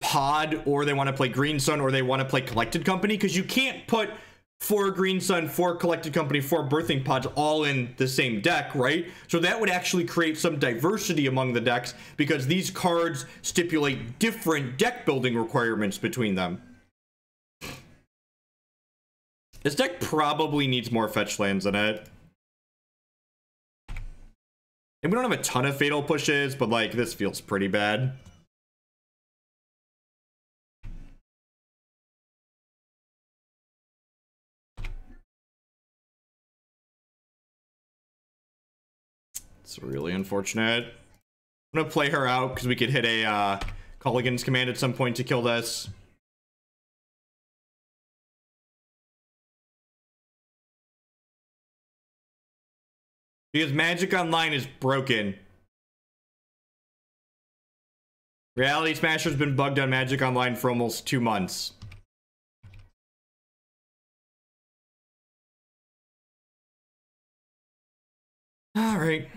Pod, or they want to play Green Sun, or they want to play Collected Company, because you can't put 4 Green Sun, 4 Collected Company, 4 Birthing Pods all in the same deck, right? So that would actually create some diversity among the decks, because these cards stipulate different deck building requirements between them. This deck probably needs more fetch lands in it. And we don't have a ton of Fatal Pushes, but like, this feels pretty bad. It's really unfortunate. I'm gonna play her out because we could hit a Kolaghan's command at some point to kill this. Because Magic Online is broken. Reality Smasher's been bugged on Magic Online for almost 2 months. All right.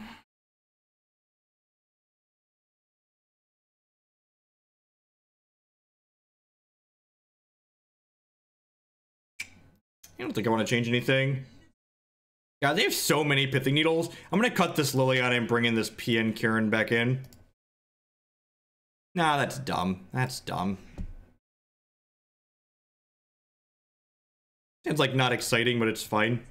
I don't think I want to change anything. God, they have so many Pithing Needles. I'm gonna cut this Liliana and bring in this Pia and Kiran back in. Nah, that's dumb. That's dumb. Sounds like not exciting, but it's fine.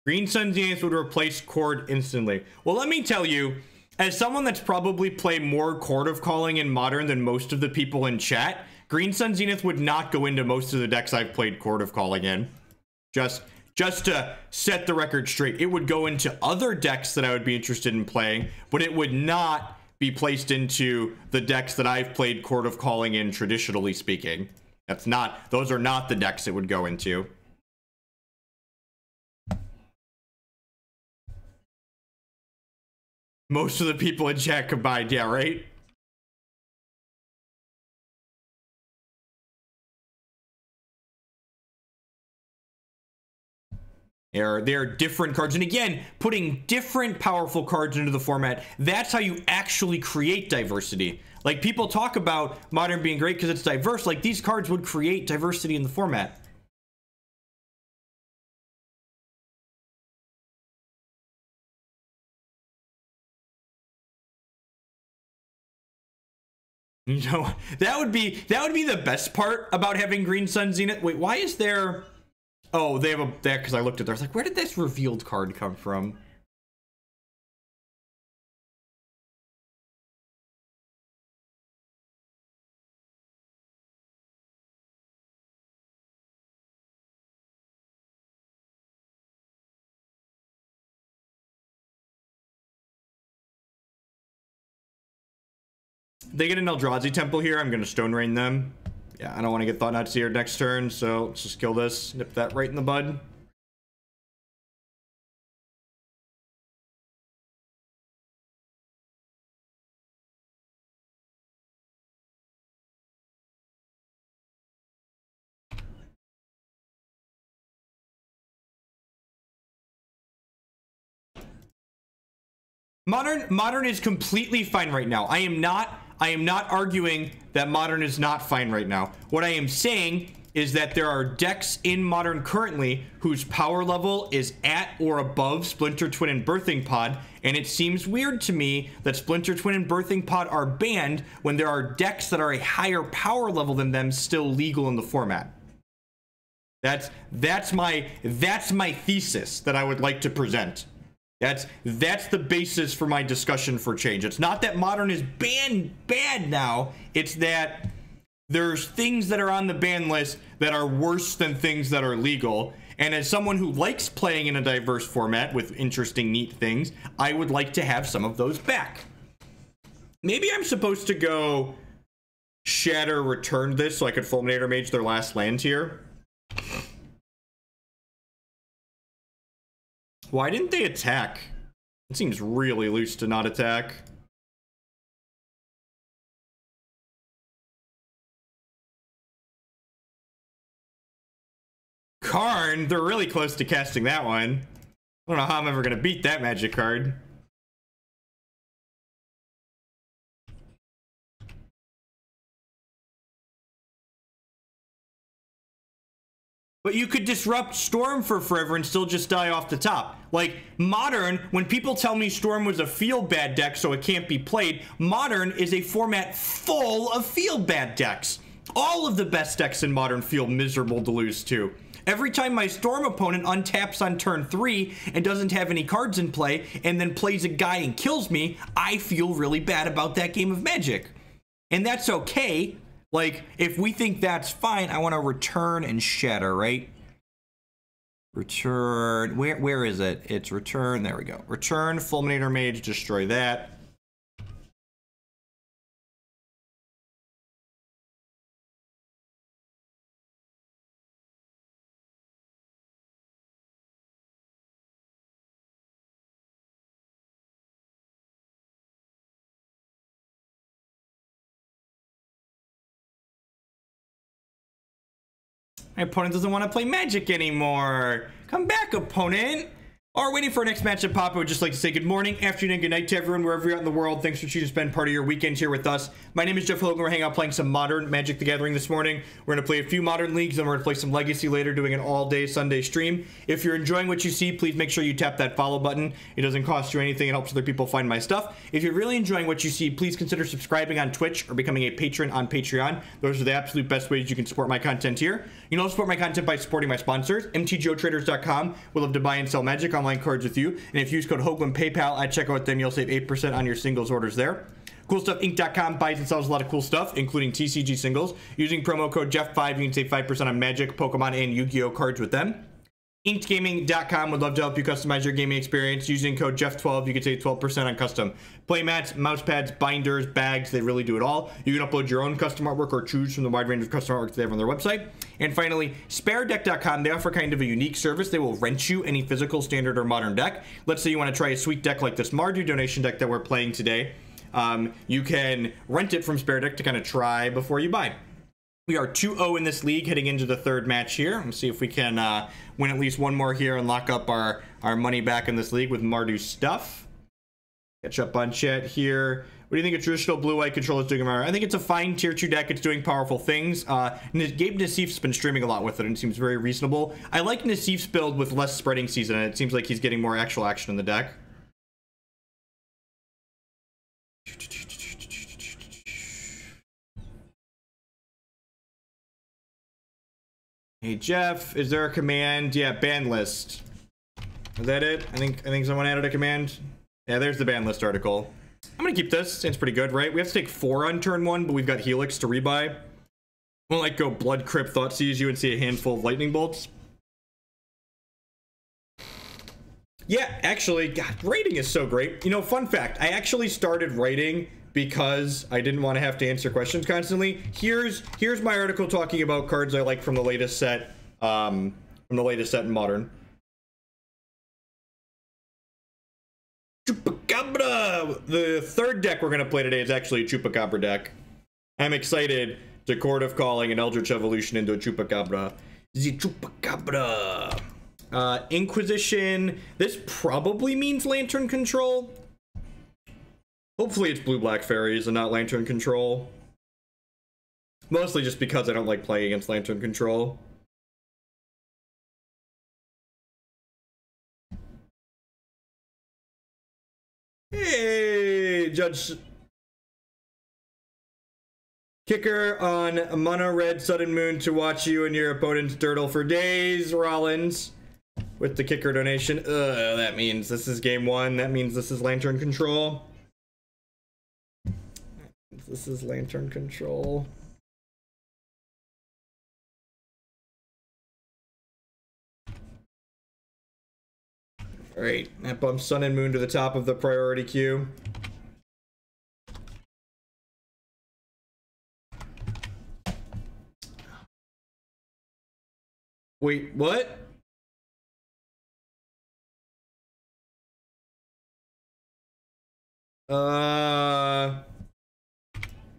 Green Sun Zenith would replace Chord instantly. Well, let me tell you, as someone that's probably played more Chord of Calling in Modern than most of the people in chat, Green Sun Zenith would not go into most of the decks I've played Chord of Calling in. Just to set the record straight, it would go into other decks that I would be interested in playing, but it would not be placed into the decks that I've played Chord of Calling in, traditionally speaking. Those are not the decks it would go into. Most of the people in chat combined, yeah, right? They're different cards. And again, putting different powerful cards into the format, that's how you actually create diversity. Like, people talk about Modern being great because it's diverse. Like, these cards would create diversity in the format. You know, that would be the best part about having Green Sun Zenith. Wait, why is there... Oh, they have a... because I looked at there. I was like, where did this revealed card come from? They get an Eldrazi Temple here. I'm going to Stone Rain them. Yeah, I don't want to get Thought Knot Seer next turn, so let's just kill this. Nip that right in the bud. Modern is completely fine right now. I am not arguing that Modern is not fine right now. What I am saying is that there are decks in Modern currently whose power level is at or above Splinter Twin and Birthing Pod, and it seems weird to me that Splinter Twin and Birthing Pod are banned when there are decks that are a higher power level than them still legal in the format. That's my thesis that I would like to present. That's the basis for my discussion for change. It's not that Modern is bad now. It's that there's things that are on the ban list that are worse than things that are legal. And as someone who likes playing in a diverse format with interesting, neat things, I would like to have some of those back. Maybe I'm supposed to go Shatter, return this so I could Fulminator Mage their last land here. Why didn't they attack? It seems really loose to not attack. Karn, they're really close to casting that one. I don't know how I'm ever going to beat that magic card. But you could disrupt Storm for forever and still just die off the top. Like, Modern, when people tell me Storm was a feel-bad deck so it can't be played, Modern is a format full of feel-bad decks. All of the best decks in Modern feel miserable to lose to. Every time my Storm opponent untaps on turn 3 and doesn't have any cards in play and then plays a guy and kills me, I feel really bad about that game of Magic. And that's okay. Like, if we think that's fine, I want to return and shatter, right? Return. Where is it? It's return. There we go. Return, Fulminator Mage, destroy that. My opponent doesn't want to play Magic anymore. Come back, opponent. Are waiting for our next matchup pop. I would just like to say good morning, afternoon, and good night to everyone wherever you're at in the world. Thanks for choosing to spend part of your weekend here with us. My name is Jeff Hogan. We're hanging out playing some Modern Magic the Gathering this morning. We're going to play a few Modern Leagues, and we're going to play some Legacy later, doing an all-day Sunday stream. If you're enjoying what you see, please make sure you tap that follow button. It doesn't cost you anything. It helps other people find my stuff. If you're really enjoying what you see, please consider subscribing on Twitch or becoming a patron on Patreon. Those are the absolute best ways you can support my content here. You can also support my content by supporting my sponsors. MTGOtraders.com. We'll love to buy and sell Magic Online cards with you. And if you use code Hoagland PayPal at checkout, then you'll save 8% on your singles orders there. CoolStuffInc.com buys and sells a lot of cool stuff, including TCG singles. Using promo code Jeff5, you can save 5% on Magic, Pokemon, and Yu-Gi-Oh cards with them. InkedGaming.com would love to help you customize your gaming experience. Using code Jeff12, you can save 12% on custom playmats, mouse pads, binders, bags. They really do it all. You can upload your own custom artwork or choose from the wide range of custom artwork they have on their website. And finally, SpareDeck.com. They offer kind of a unique service. They will rent you any physical, standard, or modern deck. Let's say you want to try a sweet deck like this Mardu donation deck that we're playing today. You can rent it from SpareDeck to kind of try before you buy. We are 2-0 in this league heading into the third match here. Let's see if we can win at least one more here and lock up our money back in this league with Mardu stuff. Catch up on chat here. What do you think of traditional blue-white control is doing in Mire? I think it's a fine tier 2 deck. It's doing powerful things. Gabe Nassif's been streaming a lot with it and it seems very reasonable. I like Nassif's build with less spreading season and it seems like he's getting more actual action in the deck. Hey Jeff, is there a command? Yeah, ban list. Is that it? I think someone added a command. Yeah, there's the ban list article. I'm gonna keep this. Seems pretty good, right? We have to take 4 on turn 1, but we've got Helix to rebuy. We'll like go Blood Crypt, Thoughtseize you, and see a handful of lightning bolts. Yeah, actually, God, writing is so great. You know, fun fact, I actually started writing because I didn't want to have to answer questions constantly. Here's my article talking about cards I like from the latest set, in Modern. Chupacabra! The third deck we're gonna play today is actually a Chupacabra deck. I'm excited to Court of Calling an Eldritch Evolution into a Chupacabra. The Chupacabra. Inquisition. This probably means Lantern Control. Hopefully it's blue-black fairies and not Lantern Control. Mostly just because I don't like playing against Lantern Control. Hey, Judge. Kicker on Mono Red Sudden Moon to watch you and your opponent's Dirtle for days, Rollins. With the kicker donation. That means this is game 1. That means this is Lantern Control. This is Lantern Control. Alright, that bumps Sun and Moon to the top of the priority queue. Wait, what?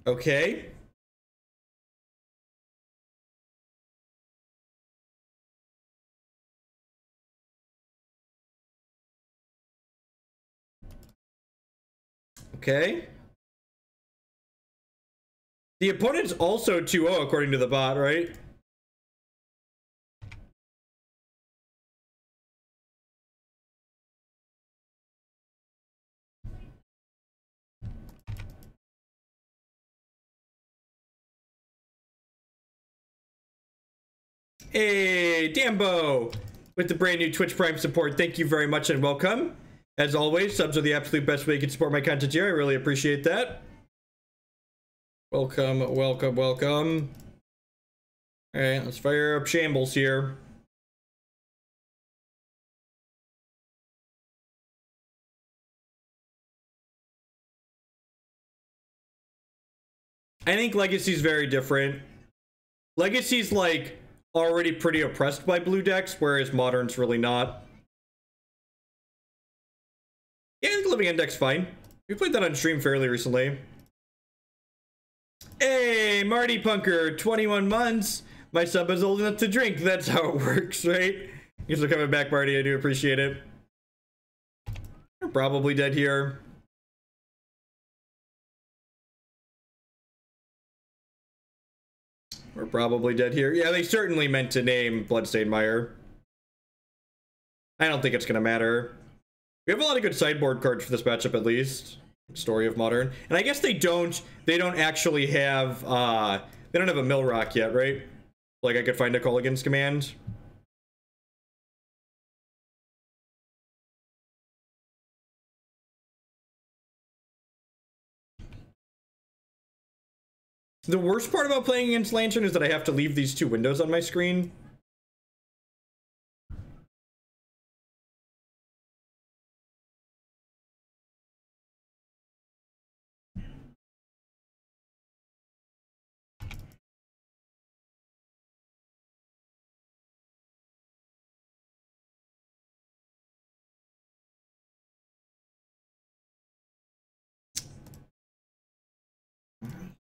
Okay. Okay. The opponent's also 2-0 according to the bot, right? Hey, Dambo, with the brand new Twitch Prime support. Thank you very much and welcome. As always, subs are the absolute best way you can support my content here. I really appreciate that. Welcome, welcome, welcome. All right, let's fire up Shambles here. I think Legacy's very different. Legacy's like already pretty oppressed by blue decks, whereas Modern's really not. Yeah, I think Living End deck's fine. We played that on stream fairly recently. Hey, Marty Punker, 21 months. My sub is old enough to drink. That's how it works, right? Thanks for coming back, Marty. I do appreciate it. probably dead here. We're probably dead here. Yeah, they certainly meant to name Bloodstained Mire. I don't think it's gonna matter. We have a lot of good sideboard cards for this matchup, at least. Story of Modern. And I guess they don't actually have, they don't have a mill rock yet, right? Like, I could find a Kolaghan's command. The worst part about playing against Lantern is that I have to leave these two windows on my screen.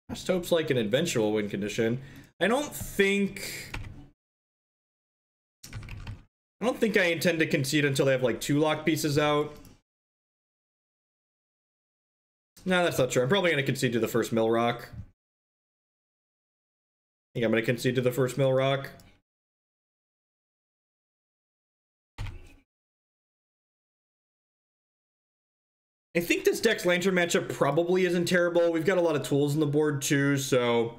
Just hope's like an eventual win condition. I don't think I intend to concede until they have like 2 lock pieces out. No, that's not true. I'm probably going to concede to the first mill rock. I think I'm going to concede to the first mill rock. I think this deck's Lantern matchup probably isn't terrible. We've got a lot of tools on the board too, so I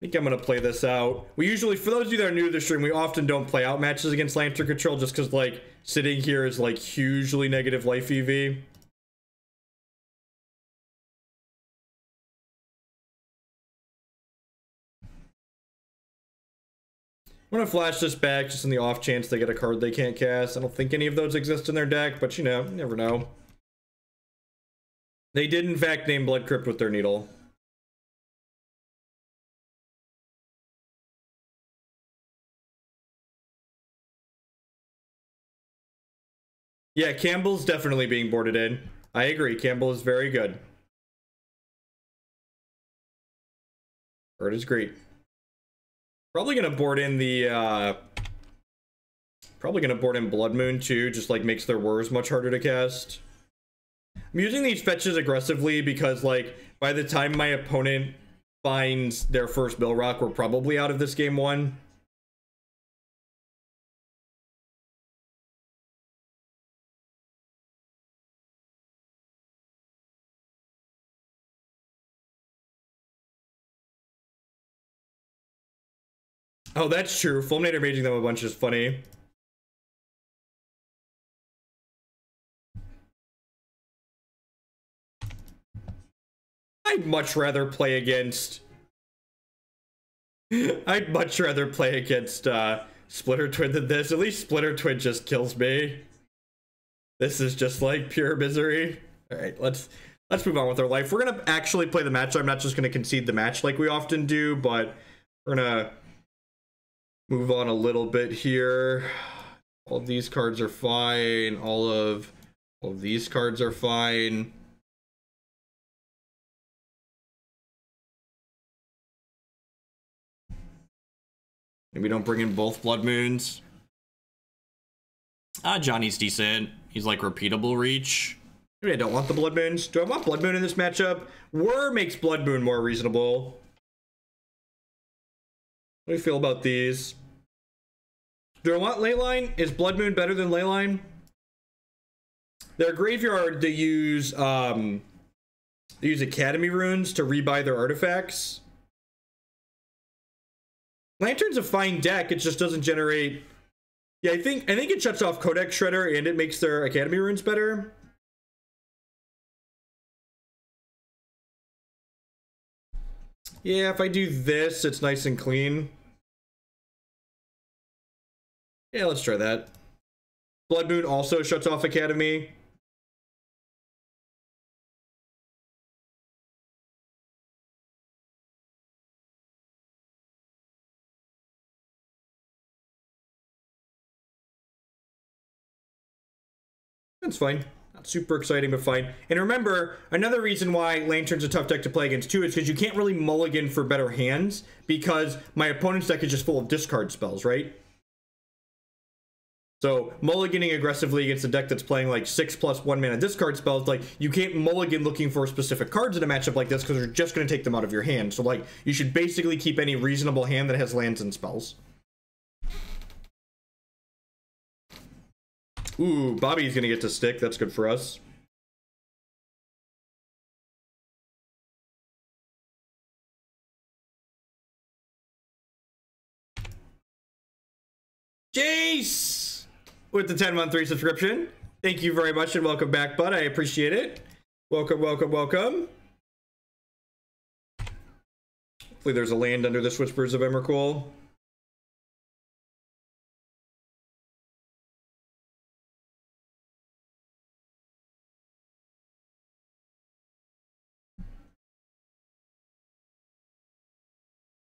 think I'm going to play this out. We usually, for those of you that are new to the stream, we often don't play out matches against Lantern Control just because, like, sitting here is, like, hugely negative life EV. I'm going to flash this back just in the off chance they get a card they can't cast. I don't think any of those exist in their deck, but you know, you never know. They did, in fact, name Blood Crypt with their needle. Yeah, Campbell's definitely being boarded in. I agree. Campbell is very good. Bird is great. Probably gonna board in the probably gonna board in Blood Moon too, just like makes their Whirs much harder to cast. I'm using these fetches aggressively because, like, by the time my opponent finds their first mill rock, we're probably out of this game 1. Oh, that's true. Fulminator Maging them a bunch is funny. I'd much rather play against... I'd much rather play against Splitter Twin than this. At least Splitter Twin just kills me. This is just like pure misery. Alright, let's move on with our life. We're gonna actually play the match. I'm not just gonna concede the match like we often do, but we're gonna move on a little bit here. All of these cards are fine. All of these cards are fine. Maybe don't bring in both Blood Moons. Johnny's decent. He's like repeatable reach. Maybe I don't want the Blood Moons. Do I want Blood Moon in this matchup? Whir makes Blood Moon more reasonable. What do you feel about these? Do I want Leyline? Is Blood Moon better than Leyline? Their graveyard, they use Academy runes to rebuy their artifacts. Lantern's a fine deck, it just doesn't generate... Yeah, I think it shuts off Codex Shredder and it makes their Academy runes better. Yeah, if I do this, it's nice and clean. Yeah, let's try that. Blood Moon also shuts off Academy. That's fine. Not super exciting, but fine. And remember, another reason why Lantern's a tough deck to play against too is because you can't really mulligan for better hands because my opponent's deck is just full of discard spells, right? So mulliganing aggressively against a deck that's playing like 6+1 mana discard spells, like you can't mulligan looking for specific cards in a matchup like this because they're just going to take them out of your hand. So like you should basically keep any reasonable hand that has lands and spells. Ooh, Bobby's going to get to stick. That's good for us. Jace with the 10-month 3 subscription. Thank you very much and welcome back, bud. I appreciate it. Welcome, welcome, welcome. Hopefully there's a land under this Whispers of Emrakul.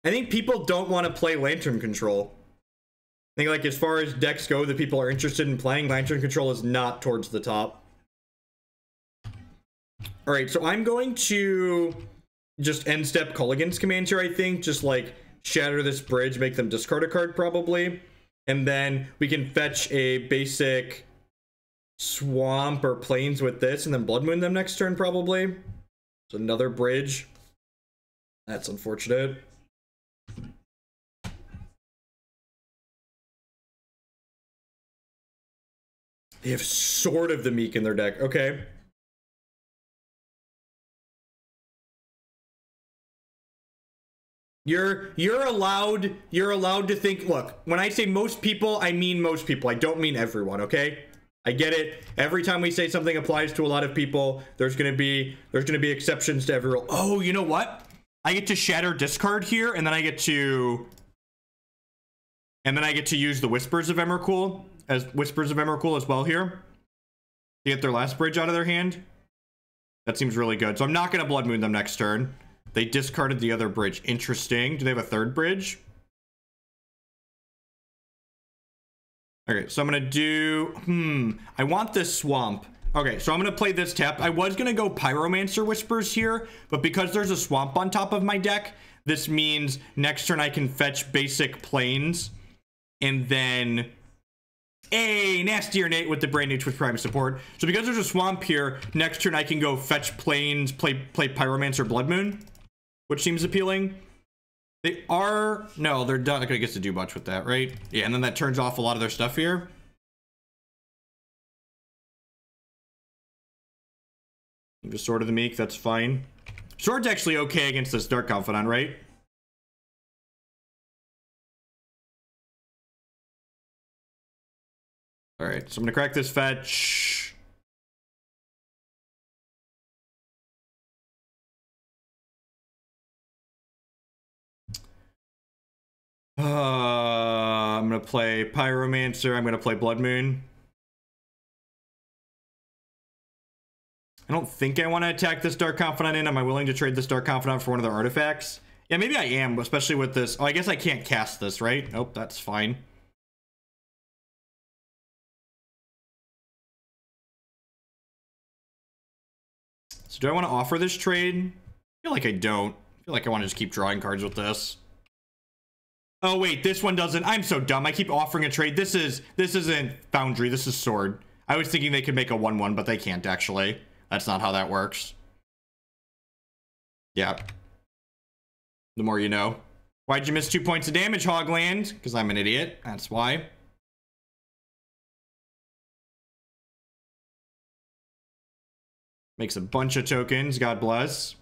I think people don't want to play Lantern Control. I think, like, as far as decks go that people are interested in playing, Lantern Control is not towards the top. Alright, so I'm going to just end step Kolaghan's command here, I think. Just, like, shatter this bridge, make them discard a card, probably. And then we can fetch a basic Swamp or Plains with this, and then Blood Moon them next turn, probably. So another bridge. That's unfortunate. They have Sword of the Meek in their deck. Okay. You're allowed to think, look, when I say most people, I mean most people. I don't mean everyone, okay? I get it. Every time we say something applies to a lot of people, there's gonna be exceptions to every rule. Oh, you know what? I get to shatter discard here, and then I get to use the Whispers of Emrakul as well here to get their last bridge out of their hand. That seems really good. So I'm not going to Blood Moon them next turn. They discarded the other bridge. Interesting. Do they have a third bridge? Okay, so I'm going to do... I want this Swamp. Okay, so I'm going to play this tap. I was going to go Pyromancer Whispers here, but because there's a Swamp on top of my deck, this means next turn I can fetch basic Plains and then... Hey, Nastier Nate with the brand new Twitch Prime support. So because there's a Swamp here, next turn I can go fetch Plains, play Pyromancer Blood Moon, which seems appealing. They are... No, they're done. I guess to do much with that, right? Yeah, and then that turns off a lot of their stuff here. Just Sword of the Meek, that's fine. Sword's actually okay against this Dark Confidant, right? Alright, so I'm gonna crack this fetch. I'm gonna play Pyromancer, I'm gonna play Blood Moon. I don't think I want to attack this Dark Confidant in. Am I willing to trade this Dark Confidant for one of their artifacts? Yeah, maybe I am, especially with this. Oh, I guess I can't cast this, right? Nope, that's fine. So do I want to offer this trade? I feel like I don't. I feel like I want to just keep drawing cards with this. Oh wait, this one doesn't. I'm so dumb. I keep offering a trade. This isn't Foundry. This is Sword. I was thinking they could make a 1/1, but they can't actually. That's not how that works. Yeah. The more you know. Why'd you miss 2 points of damage, Hogland? Because I'm an idiot. That's why. Makes a bunch of tokens. God bless.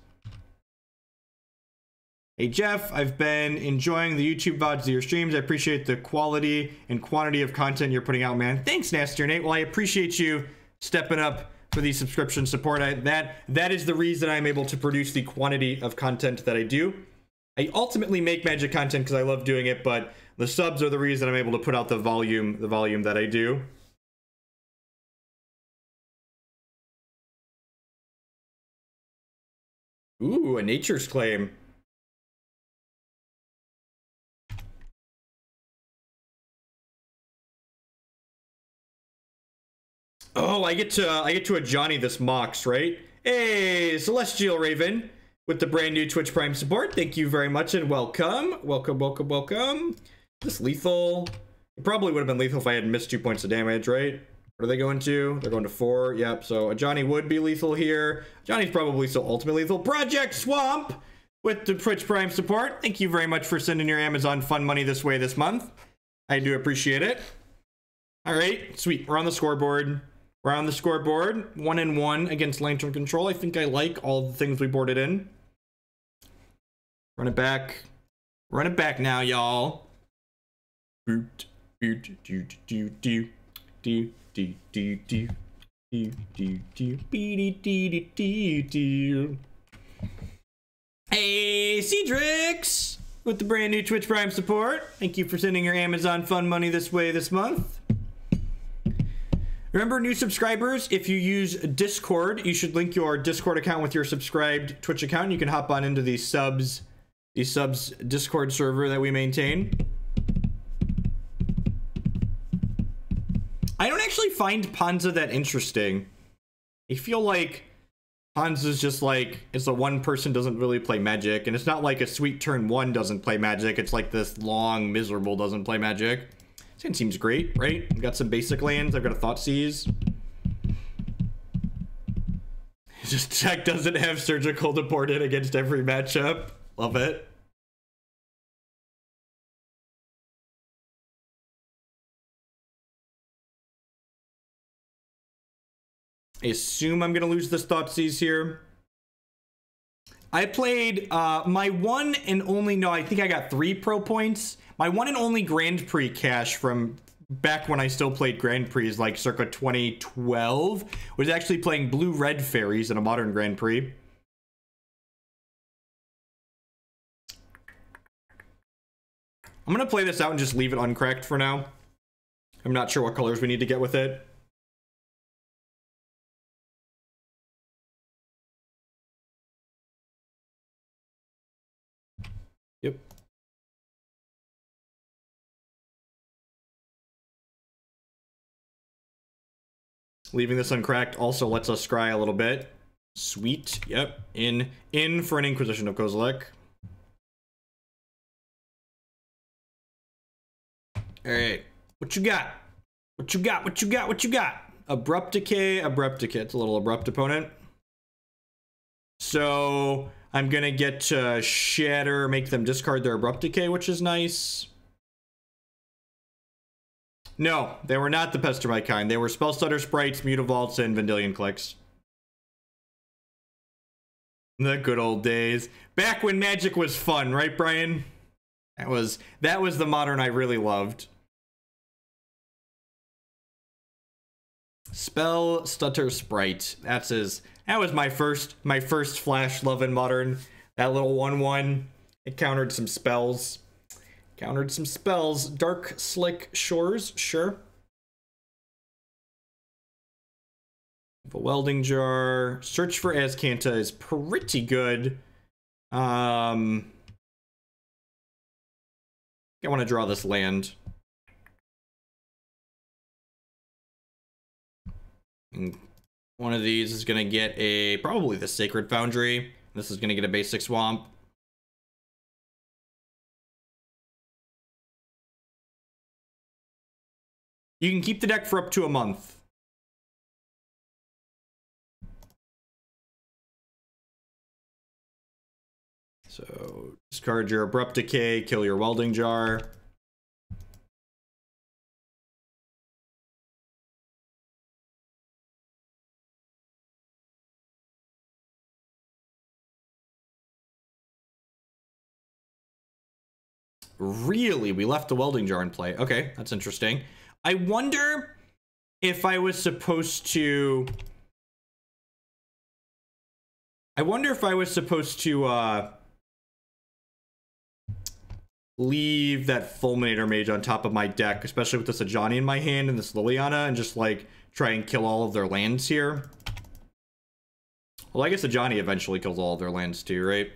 Hey, Jeff. I've been enjoying the YouTube VODs of your streams. I appreciate the quality and quantity of content you're putting out, man. Thanks, Nastier Nate. Well, I appreciate you stepping up for the subscription support. That is the reason I'm able to produce the quantity of content that I do. I ultimately make Magic content because I love doing it, but the subs are the reason I'm able to put out the volume that I do. Ooh, a Nature's Claim. Oh, I get to Ajani this Mox, right? Hey, Celestial Raven with the brand new Twitch Prime support. Thank you very much and welcome. Welcome, welcome, welcome. This lethal. It probably would have been lethal if I had missed 2 points of damage, right? What are they going to? They're going to 4. Yep, so Ajani would be lethal here. Ajani's probably still ultimately lethal. Project Swamp with the Twitch Prime support. Thank you very much for sending your Amazon fund money this way this month. I do appreciate it. All right, sweet. We're on the scoreboard. We're on the scoreboard. 1-1 against Lantern Control. I think I like all the things we boarded in. Run it back. Run it back now, y'all. Boot, boot, do, do, do, do, do, do, do, do, do, do, do, do, do. Hey, Cedrix! With the brand new Twitch Prime support. Thank you for sending your Amazon fund money this way this month. Remember, new subscribers, if you use Discord, you should link your Discord account with your subscribed Twitch account. You can hop on into the subs Discord server that we maintain. I don't actually find Panza that interesting. I feel like Panza's just like, it's a one person doesn't really play Magic, and it's not like a sweet turn 1 doesn't play Magic. It's like this long, miserable doesn't play Magic. This hand seems great, right? I've got some basic lands. I've got a Thoughtseize. Just deck doesn't have surgical to board it against every matchup. Love it. I assume I'm going to lose this Thoughtseize here. I played my one and only, no, I think I got 3 pro points. My one and only Grand Prix cash from back when I still played Grand Prix, like circa 2012, was actually playing blue-red fairies in a modern Grand Prix. I'm going to play this out and just leave it uncracked for now. I'm not sure what colors we need to get with it. Yep. Leaving this uncracked also lets us scry a little bit. Sweet. Yep. In for an Inquisition of Kozilek. Alright. What you got? What you got? What you got? What you got? Abrupt Decay. Abrupt Decay. It's a little abrupt opponent. So I'm gonna get to Shatter, make them discard their Abrupt Decay, which is nice. No, they were not the Pest of my kind. They were Spellstutter Sprites, Mutavaults, and Vendilion Clicks. The good old days. Back when Magic was fun, right, Brian? That was the Modern I really loved. Spellstutter Sprite. That was my first Flash love in Modern. That little 1/1. It countered some spells. Dark Slick Shores, sure. A Welding Jar. Search for Azcanta is pretty good. I want to draw this land. And one of these is going to get probably the Sacred Foundry. This is going to get a basic swamp. You can keep the deck for up to a month. So discard your Abrupt Decay, kill your Welding Jar. Really? We left the Welding Jar in play. Okay, that's interesting. I wonder if I was supposed to... leave that Fulminator Mage on top of my deck, especially with this Ajani in my hand and this Liliana, and just, like, try and kill all of their lands here. Well, I guess Ajani eventually kills all of their lands too, right?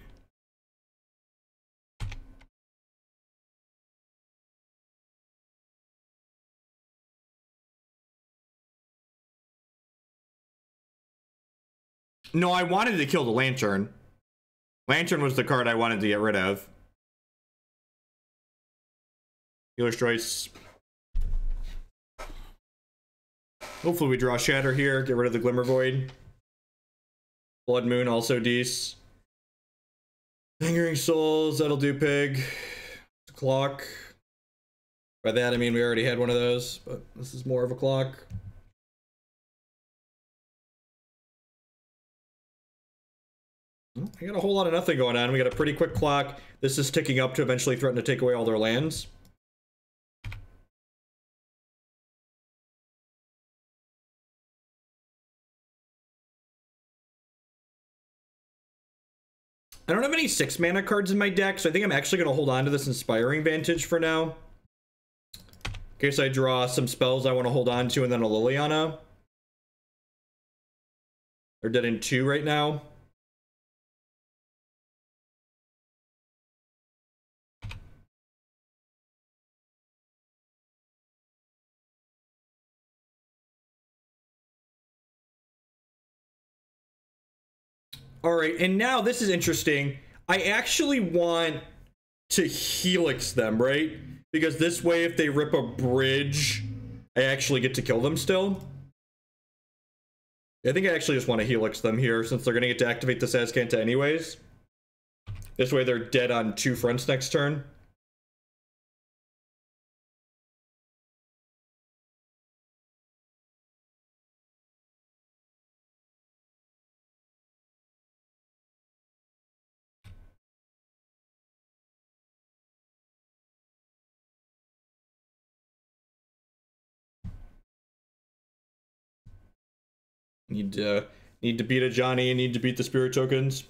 No, I wanted to kill the Lantern. Lantern was the card I wanted to get rid of. Healer's Choice. Hopefully we draw Shatter here, get rid of the Glimmer Void. Blood Moon also dece. Lingering Souls, that'll do pig. Clock. By that I mean we already had one of those, but this is more of a clock. I got a whole lot of nothing going on. We got a pretty quick clock. This is ticking up to eventually threaten to take away all their lands. I don't have any 6 mana cards in my deck, so I think I'm actually going to hold on to this Inspiring Vantage for now. In case I draw some spells I want to hold on to, and then a Liliana. They're dead in 2 right now. All right, and now this is interesting. I actually want to Helix them, right? Because this way, if they rip a bridge, I actually get to kill them still. I think I actually just want to Helix them here, since they're going to get to activate this Azcanta anyways. This way, they're dead on 2 fronts next turn. Need to beat Ajani and need to beat the Spirit Tokens.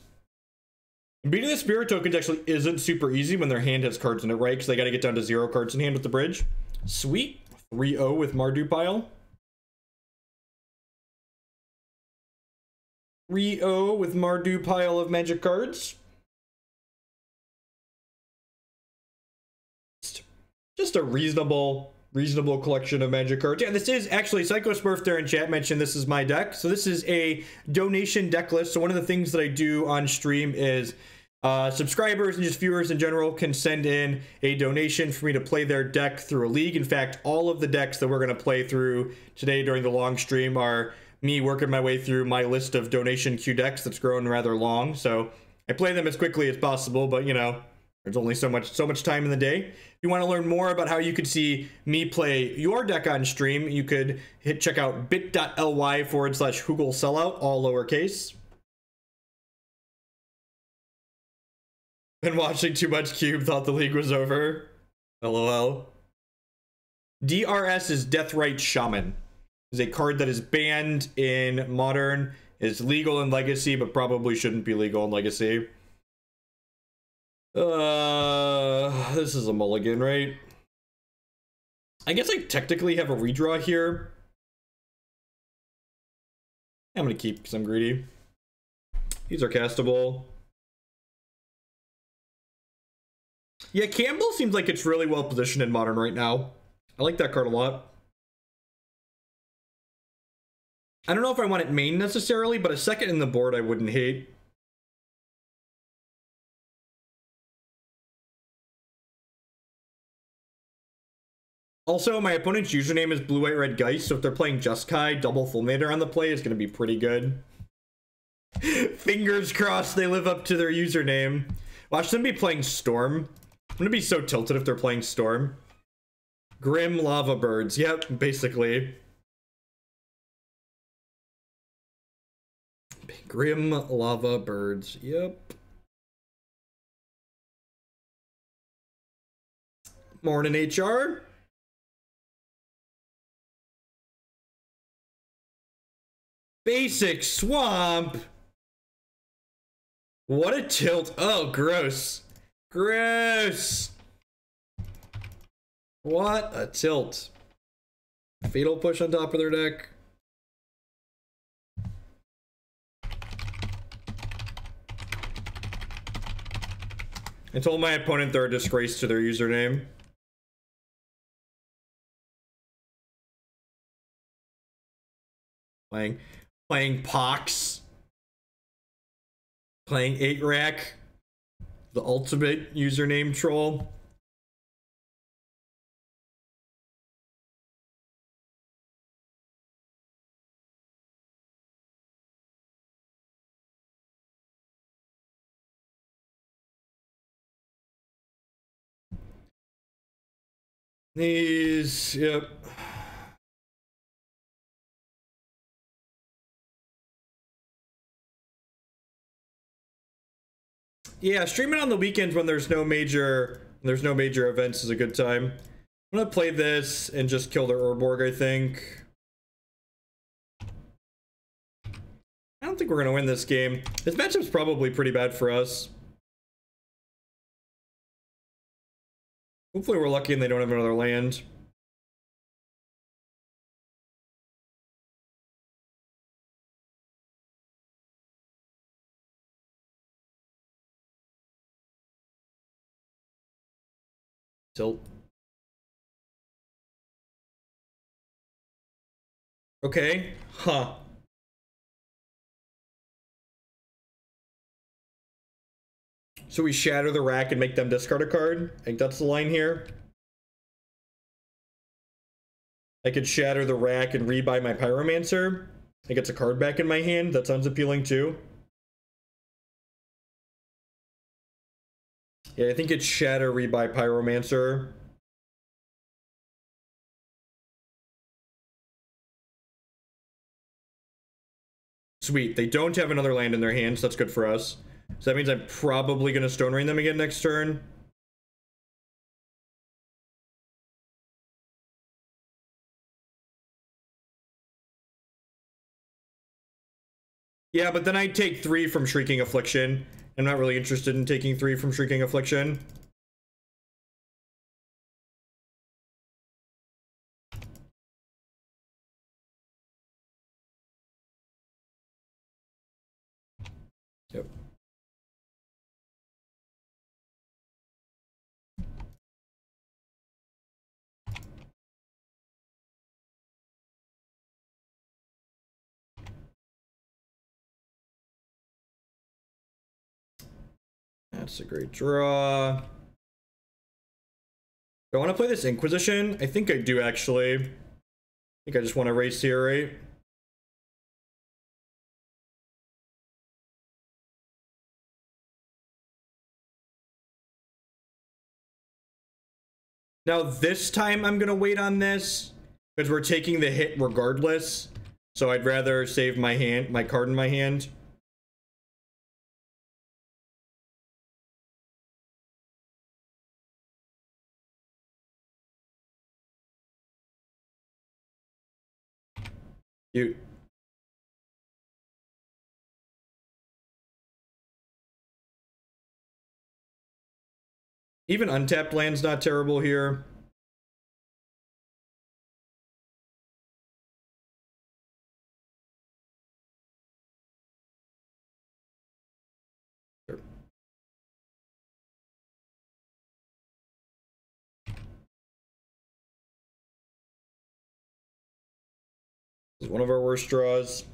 Beating the Spirit Tokens actually isn't super easy when their hand has cards in it, right? Because they got to get down to 0 cards in hand with the bridge. Sweet. 3-0 with Mardu pile. 3-0 with Mardu pile of magic cards. Just a reasonable collection of magic cards. Yeah, this is actually Psycho Smurf there in chat mentioned this is my deck. So this is a donation deck list. So one of the things that I do on stream is subscribers and just viewers in general can send in a donation for me to play their deck through a league. In fact, all of the decks that we're going to play through today during the long stream are me working my way through my list of donation queue decks that's grown rather long. So I play them as quickly as possible, but you know, there's only so much time in the day. If you want to learn more about how you could see me play your deck on stream, you could check out bit.ly/HugelSellout, all lowercase. Been watching too much Cube, thought the league was over. LOL. DRS is Deathrite Shaman. Is a card that is banned in Modern, is legal in Legacy, but probably shouldn't be legal in Legacy. This is a mulligan, right? I guess I technically have a redraw here. I'm gonna keep because I'm greedy. These are castable. Yeah, Kambal seems like it's really well positioned in Modern right now. I like that card a lot. I don't know if I want it main necessarily, but a second in the board I wouldn't hate. Also, my opponent's username is Blue White Red Geist, so if they're playing Jeskai, double Fulminator on the play is going to be pretty good. Fingers crossed they live up to their username. Watch them be playing Storm. I'm going to be so tilted if they're playing Storm. Grim Lavabirds. Yep, basically. Grim Lavabirds. Yep. Morning, HR. Basic Swamp. What a tilt. Oh, gross. Gross. What a tilt. Fatal Push on top of their deck. I told my opponent they're a disgrace to their username. Playing Pox. Playing 8-Rack. The ultimate username troll. These, yep. Yeah, streaming on the weekends when there's no major events is a good time. I'm gonna play this and just kill the Urborg, I think. I don't think we're gonna win this game. This matchup's probably pretty bad for us. Hopefully we're lucky and they don't have another land. Tilt. Okay. Huh. So we shatter the rack and make them discard a card? I think that's the line here. I could shatter the rack and rebuy my Pyromancer. I get a card back in my hand. That sounds appealing too. Yeah, I think it's shatter, rebuy Pyromancer. Sweet. They don't have another land in their hands. That's good for us. So that means I'm probably going to Stone Rain them again next turn. Yeah, but then I take 3 from Shrieking Affliction. I'm not really interested in taking 3 from Shrieking Affliction. Yep. That's a great draw. Do I want to play this Inquisition? I think I do, actually. I think I just want to race here, right? Now, this time I'm going to wait on this because we're taking the hit regardless. So I'd rather save my card in my hand. Cute. Even untapped land's not terrible here. Sure. This is one of our worst draws.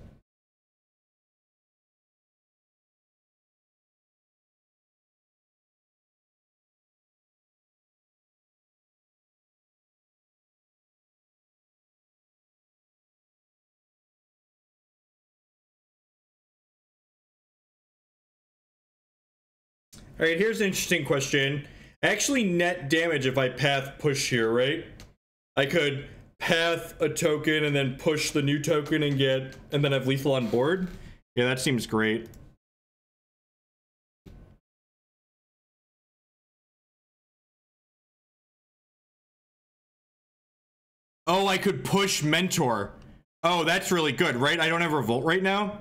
All right, here's an interesting question. I actually net damage if I path push here, right? I could path a token and then push the new token and then have lethal on board. Yeah, that seems great. Oh, I could push Mentor. Oh, that's really good, right? I don't have Revolt right now.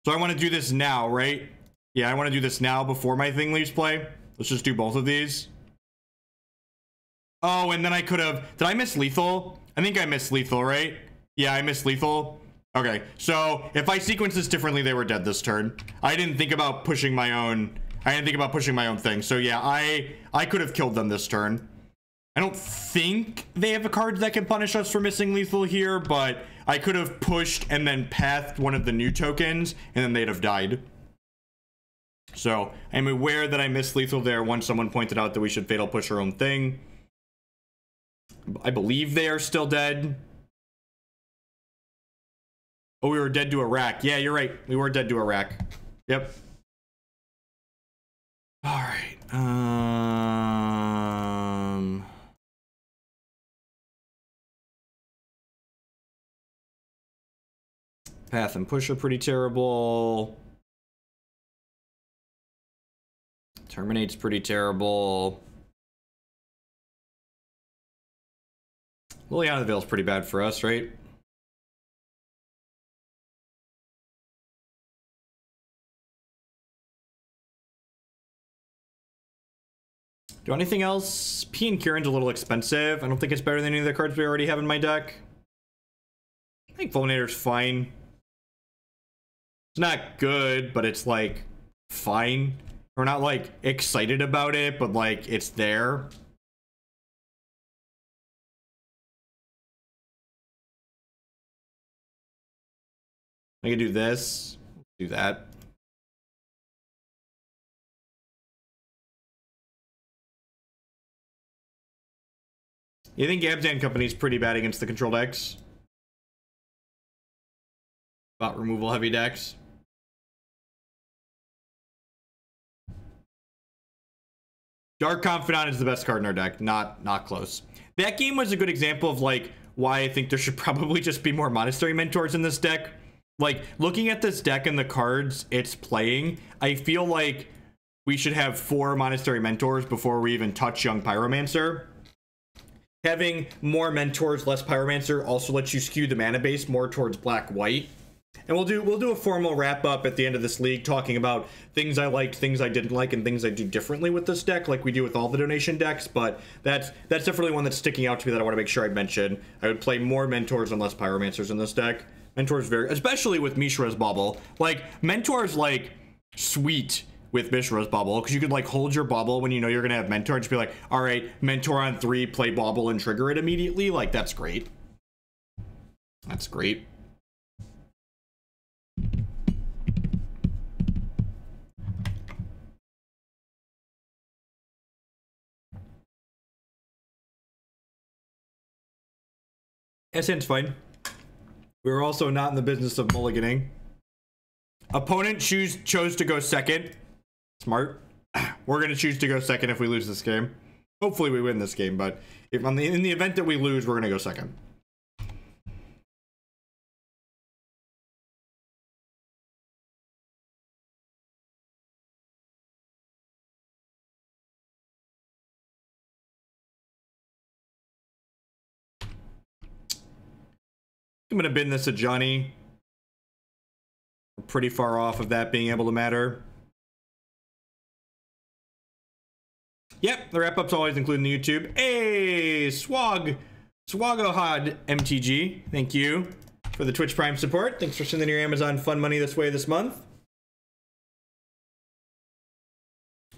So I want to do this now, right? Yeah, I want to do this now before my thing leaves play. Let's just do both of these. Oh, and then I could have... Did I miss lethal? I think I missed lethal, right? Yeah, I missed lethal. Okay, so if I sequence this differently, they were dead this turn. I didn't think about pushing my own... thing. So yeah, I could have killed them this turn. I don't think they have a card that can punish us for missing lethal here, but I could have pushed and then pathed one of the new tokens, and then they'd have died. So I'm aware that I missed lethal there once someone pointed out that we should fatal push our own thing. I believe they are still dead. Oh, we were dead to a rack. Yeah, you're right. We were dead to a rack. Yep. All right. Path and Push are pretty terrible. Terminate's pretty terrible. Liliana the Veil's pretty bad for us, right? Do anything else? Pia and Kiran's a little expensive. I don't think it's better than any of the cards we already have in my deck. I think Fulminator's fine. It's not good, but it's like fine. We're not like excited about it, but like it's there. I can do this, do that. You think Abzan Company's pretty bad against the control decks? Bot removal heavy decks. Dark Confidant is the best card in our deck. Not close. That game was a good example of like why I think there should probably just be more Monastery Mentors in this deck. Like looking at this deck and the cards it's playing, I feel like we should have 4 Monastery Mentors before we even touch Young Pyromancer. Having more Mentors, less Pyromancer also lets you skew the mana base more towards black-white. And we'll do a formal wrap-up at the end of this league talking about things I liked, things I didn't like, and things I do differently with this deck, like we do with all the donation decks. But that's definitely one that's sticking out to me that I want to make sure I mention. I would play more Mentors and less Pyromancers in this deck. Mentors especially with Mishra's Bauble. Like, Mentor's, like, sweet with Mishra's Bauble, because you could like hold your Bauble when you know you're gonna have Mentor and just be like, all right, Mentor on 3, play Bauble and trigger it immediately. Like, that's great. That's great. SN's fine. We were also not in the business of mulliganing. Opponent chose to go second. Smart. We're going to choose to go second if we lose this game. Hopefully we win this game, but if in the event that we lose, we're going to go second. I'm going to bin this Ajani. We're pretty far off of that being able to matter. Yep, the wrap-up's always including the YouTube. Hey, Swagohod MTG. Thank you for the Twitch Prime support. Thanks for sending your Amazon Fun money this way this month.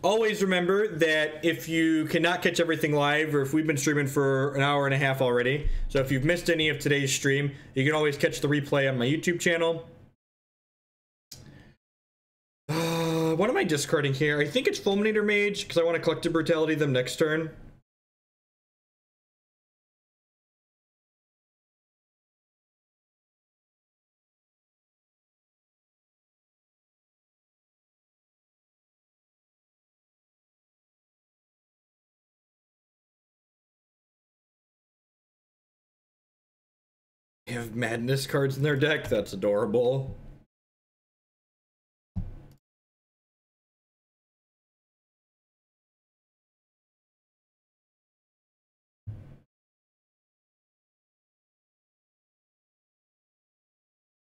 Always remember that if you cannot catch everything live, or if we've been streaming for an hour and a half already, so if you've missed any of today's stream, you can always catch the replay on my YouTube channel. What am I discarding here? I think it's Fulminator Mage, because I want to Collective Brutality them next turn. They have Madness cards in their deck? That's adorable.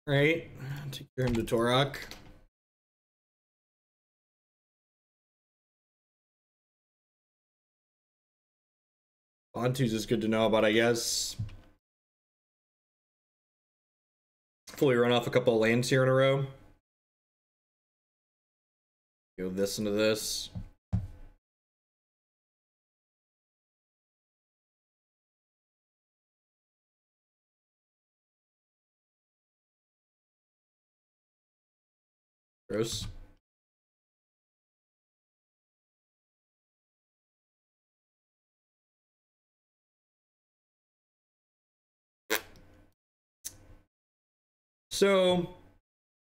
Right, take him to Torok. Thoughtseize is good to know about, I guess. Fully run off a couple of lands here in a row. Go this into this. Gross. So,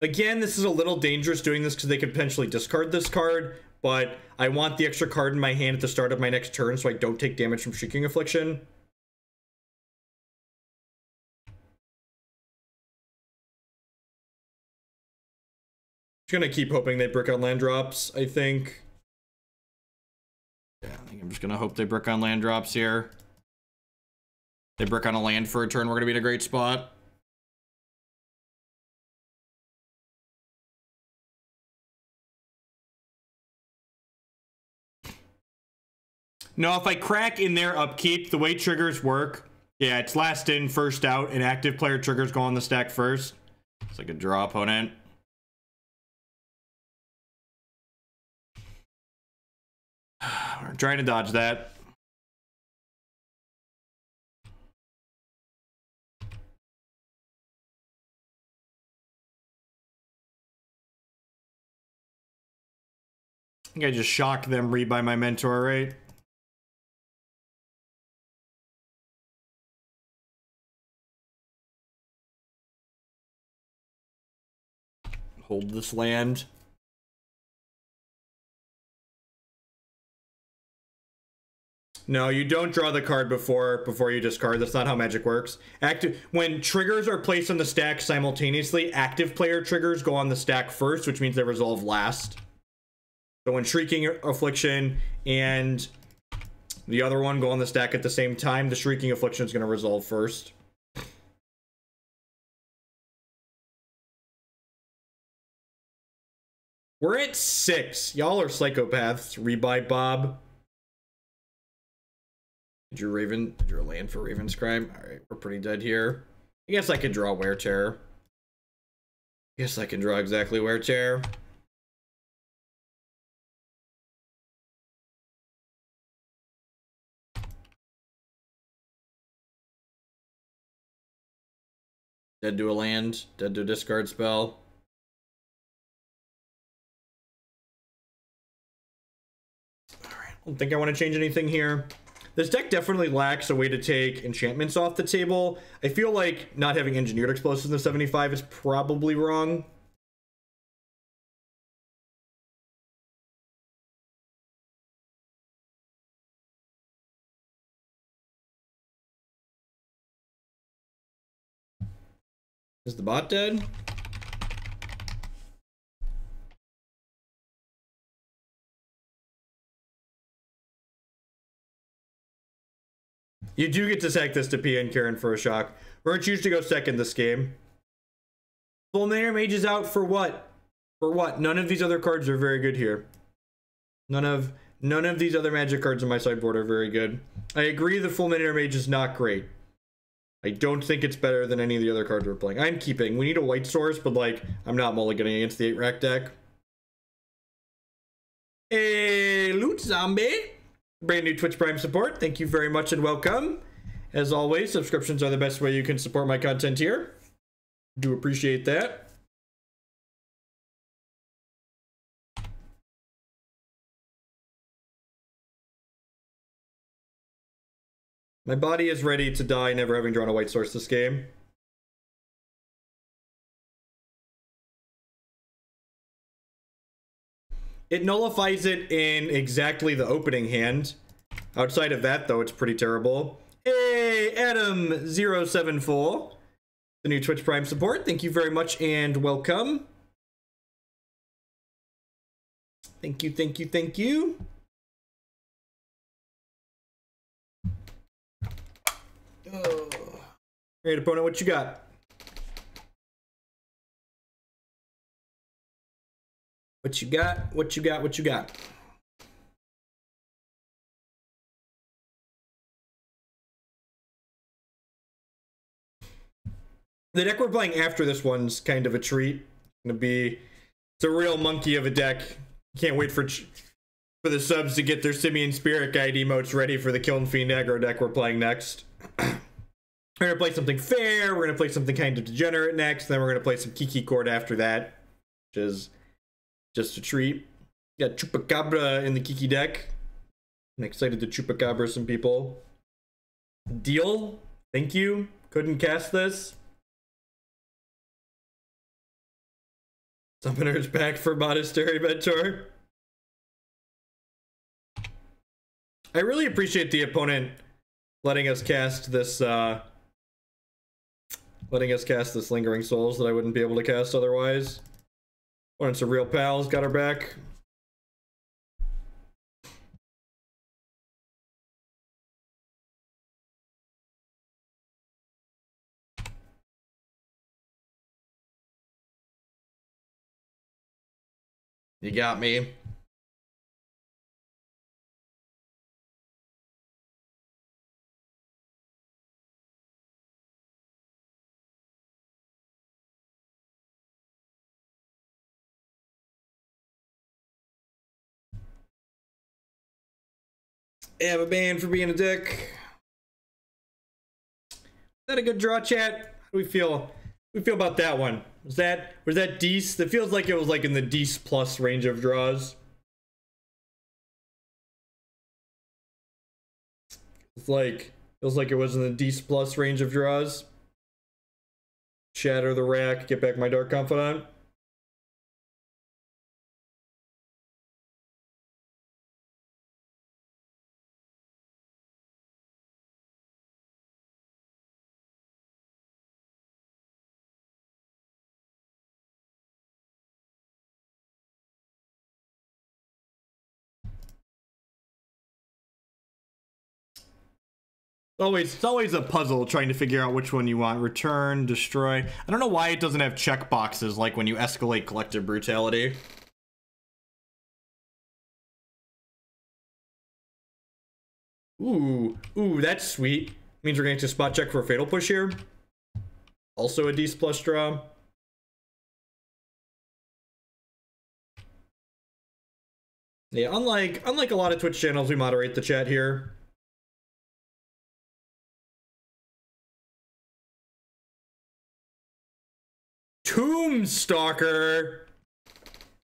again, this is a little dangerous doing this because they could potentially discard this card, but I want the extra card in my hand at the start of my next turn so I don't take damage from Shrieking Affliction. Just gonna keep hoping they brick on land drops, I think. Yeah, I think I'm just gonna hope they brick on land drops here. They brick on a land for a turn, we're gonna be in a great spot. No, if I crack in their upkeep, the way triggers work, yeah, it's last in, first out, and active player triggers go on the stack first. It's like a draw opponent. We're trying to dodge that. I think I just shocked them, read by my mentor, right? Hold this land. No, you don't draw the card before you discard. That's not how Magic works. When triggers are placed on the stack simultaneously, active player triggers go on the stack first, which means they resolve last. So when Shrieking Affliction and the other one go on the stack at the same time, the Shrieking Affliction is going to resolve first. We're at 6. Y'all are psychopaths. Rebuy Bob. Did you land for Raven's Crime? Alright, we're pretty dead here. I guess I could draw Wear Tear. Guess I can draw exactly Wear Tear. Dead to a land, dead to a discard spell. Alright, I don't think I want to change anything here. This deck definitely lacks a way to take enchantments off the table. I feel like not having engineered explosives in the 75 is probably wrong. Is the bot dead? You do get to sack this to Pia and Kiran for a shock. We're gonna choose to go second this game. Fulminator Mage is out for what? For what? None of these other cards are very good here. None of these other Magic cards on my sideboard are very good. I agree the Fulminator Mage is not great. I don't think it's better than any of the other cards we're playing. I'm keeping. We need a white source, but like, I'm not mulliganing against the 8-rack deck. Hey, Loot Zombie. Brand new Twitch Prime support. Thank you very much and welcome. As always, subscriptions are the best way you can support my content here. Do appreciate that. My body is ready to die, never having drawn a white source this game. It nullifies it in exactly the opening hand. Outside of that, though, it's pretty terrible. Hey, Adam074. The new Twitch Prime support. Thank you very much and welcome. Thank you, thank you, thank you. Great opponent, what you got? What you got? What you got? What you got? The deck we're playing after this one's kind of a treat. It's a real monkey of a deck. Can't wait for the subs to get their Simian Spirit Guide emotes ready for the Kiln Fiend aggro deck we're playing next. We're gonna play something fair. We're gonna play something kind of degenerate next. Then we're gonna play some Kiki Court after that, which is just a treat. Got Chupacabra in the Kiki deck. I'm excited to Chupacabra some people. Deal. Thank you. Couldn't cast this. Summoner's back for Monastery Mentor. I really appreciate the opponent letting us cast this Lingering Souls that I wouldn't be able to cast otherwise. Wanted some real pals, got our back. You got me. Have a ban for being a dick. Is that a good draw, chat? How do we feel? We feel about that one. Was that Dece? That feels like it was like in the Dece plus range of draws. Feels like it was in the Dece plus range of draws. Shatter the rack, get back my Dark Confidant. It's always a puzzle trying to figure out which one you want. Return, destroy. I don't know why it doesn't have checkboxes like when you escalate Collective Brutality. Ooh, that's sweet. Means we're going to spot check for a Fatal Push here. Also a Dece plus draw. Yeah, unlike a lot of Twitch channels, we moderate the chat here. Tombstalker.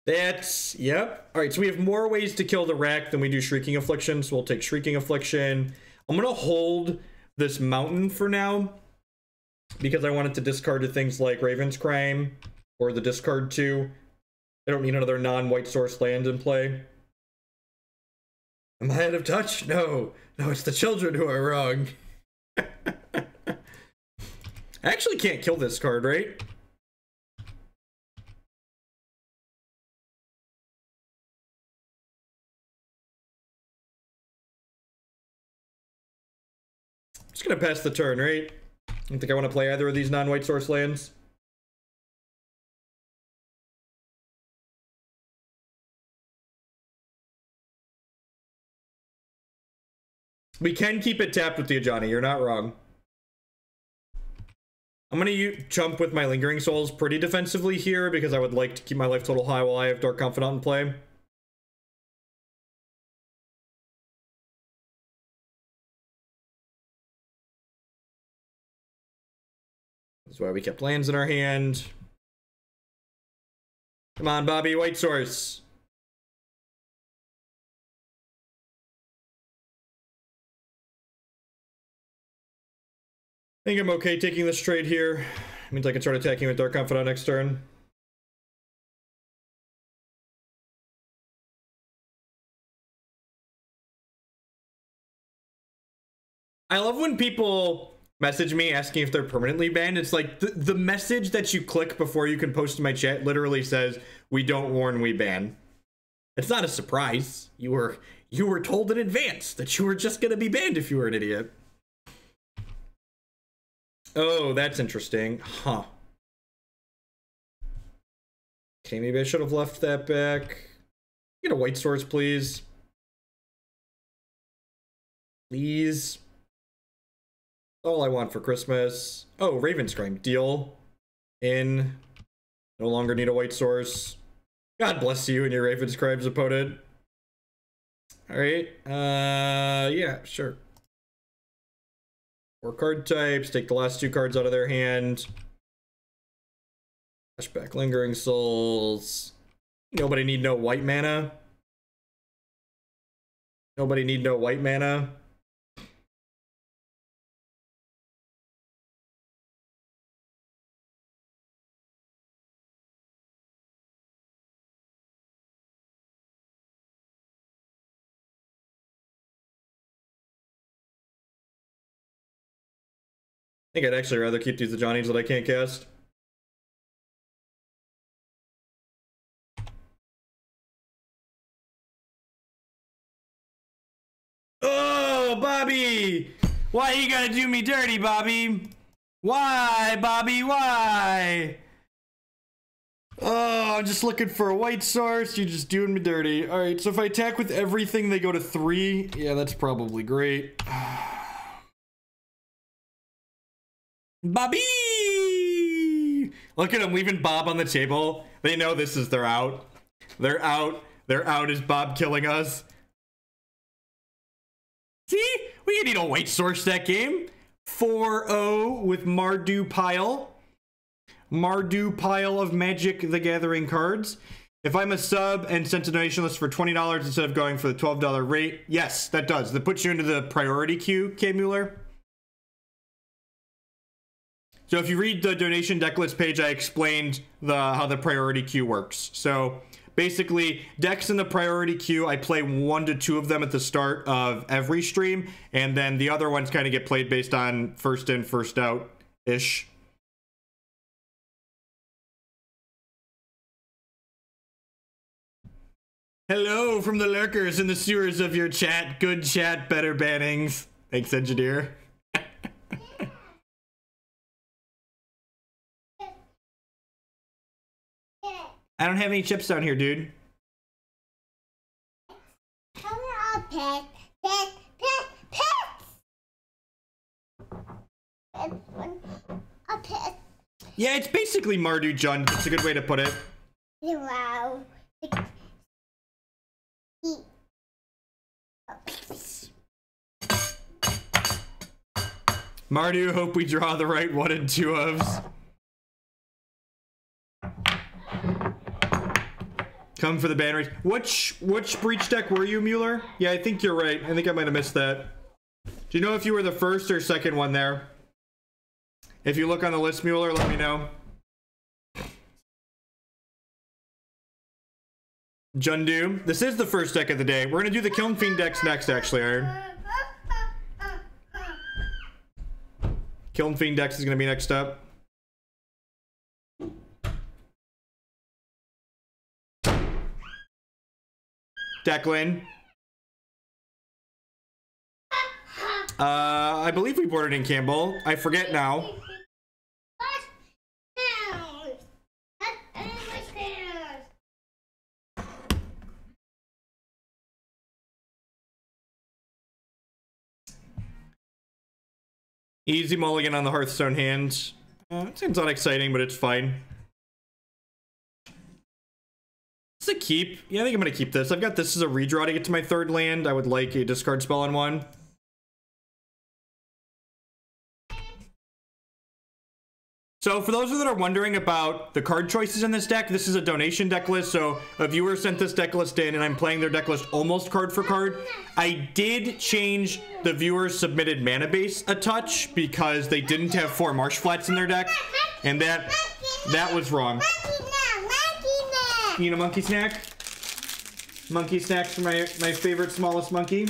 That's, yep. All right, so we have more ways to kill the rack than we do Shrieking Affliction, so we'll take Shrieking Affliction. I'm gonna hold this mountain for now because I wanted to discard to things like Raven's Crime or the discard 2. I don't need another non-white source land in play. Am I out of touch? No, it's the children who are wrong. I actually can't kill this card, right? Just gonna pass the turn, right? I don't think I want to play either of these non-white source lands. We can keep it tapped with the Ajani, you're not wrong. I'm gonna jump with my Lingering Souls pretty defensively here because I would like to keep my life total high while I have Dark Confidant in play. That's why we kept lands in our hand. Come on, Bobby, white source. I think I'm okay taking this trade here. Means I can start attacking with Dark Confidant next turn. I love when people message me asking if they're permanently banned. It's like the message that you click before you can post to my chat literally says, "We don't warn, we ban." It's not a surprise. You were told in advance that you were just gonna be banned if you were an idiot. Oh, that's interesting. Huh. Okay, maybe I should have left that back. Get a white source, please. Please. All I want for Christmas. Oh, Raven's Crime. Deal. In. No longer need a white source. God bless you and your Raven's Crime's opponent. Alright. Yeah, sure. 4 card types. Take the last 2 cards out of their hand. Flashback Lingering Souls. Nobody need no white mana. Nobody need no white mana. I think I'd actually rather keep these Ajani's that I can't cast. No, Bobby! Why you gotta do me dirty, Bobby? Why, Bobby, why? Oh, I'm just looking for a white source. You're just doing me dirty. All right, so if I attack with everything, they go to 3. Yeah, that's probably great. Bobby! Look at him leaving Bob on the table. They know this is their out. They're out. They're out. Is Bob killing us? See? We need a white source that game. 4-0 with Mardu pile. Mardu pile of Magic the Gathering cards. If I'm a sub and sent a donation list for $20 instead of going for the $12 rate, yes, that does. That puts you into the priority queue, K. Mueller. So if you read the donation deck list page, I explained how the priority queue works. So basically, decks in the priority queue, I play 1 to 2 of them at the start of every stream, and then the other ones kind of get played based on first in, first out-ish. Hello from the lurkers in the sewers of your chat. Good chat, better bannings. Thanks, engineer. I don't have any chips down here, dude. Yeah, it's basically Mardu Jund. It's a good way to put it. Wow. Mardu, hope we draw the right 1 and 2 ofs. Come for the ban race. Which breach deck were you, Mueller? Yeah, I think you're right. I think I might have missed that. Do you know if you were the first or second one there? If you look on the list, Mueller, let me know. Jundu. This is the first deck of the day. We're gonna do the Kiln Fiend decks next, actually, Iron. Kiln Fiend decks is gonna be next up. Declan. I believe we boarded in Kambal. I forget now. Easy mulligan on the Hearthstone hand. It seems not exciting, but it's fine. It's a keep. Yeah, I think I'm gonna keep this. I've got this as a redraw to get to my 3rd land. I would like a discard spell on 1. So for those that are wondering about the card choices in this deck, this is a donation deck list. So a viewer sent this deck list in and I'm playing their deck list almost card for card. I did change the viewer's submitted mana base a touch because they didn't have 4 Marsh Flats in their deck. And that was wrong. You need a monkey snack? Monkey snacks for my favorite smallest monkey.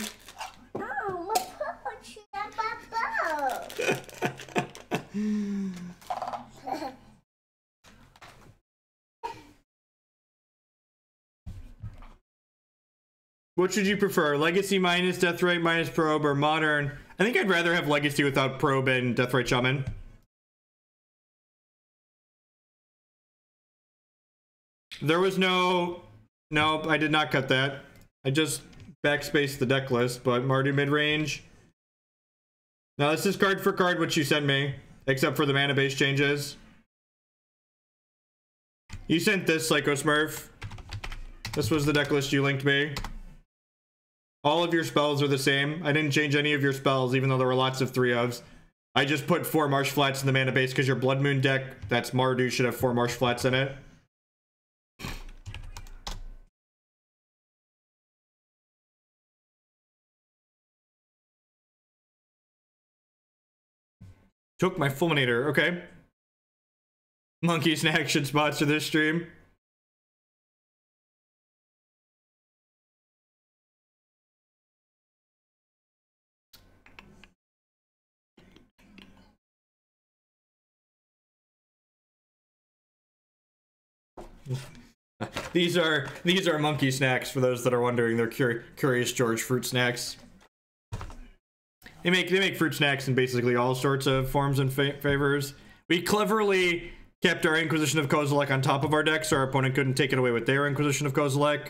Oh, What should you prefer? Legacy minus Deathrite minus Probe or Modern? I think I'd rather have Legacy without Probe and Deathrite Shaman. There was no... Nope, I did not cut that. I just backspaced the deck list, but Mardu mid-range. Now this is card for card what you sent me, except for the mana base changes. You sent this, Psycho Smurf. This was the deck list you linked me. All of your spells are the same. I didn't change any of your spells, even though there were lots of 3-ofs. I just put 4 Marsh Flats in the mana base because your Blood Moon deck, that's Mardu, should have 4 Marsh Flats in it. Took my Fulminator, okay. Monkey Snack should sponsor this stream. These are monkey snacks for those that are wondering. They're Curious George fruit snacks. They make fruit snacks in basically all sorts of forms and favors. We cleverly kept our Inquisition of Kozilek on top of our deck, so our opponent couldn't take it away with their Inquisition of Kozilek.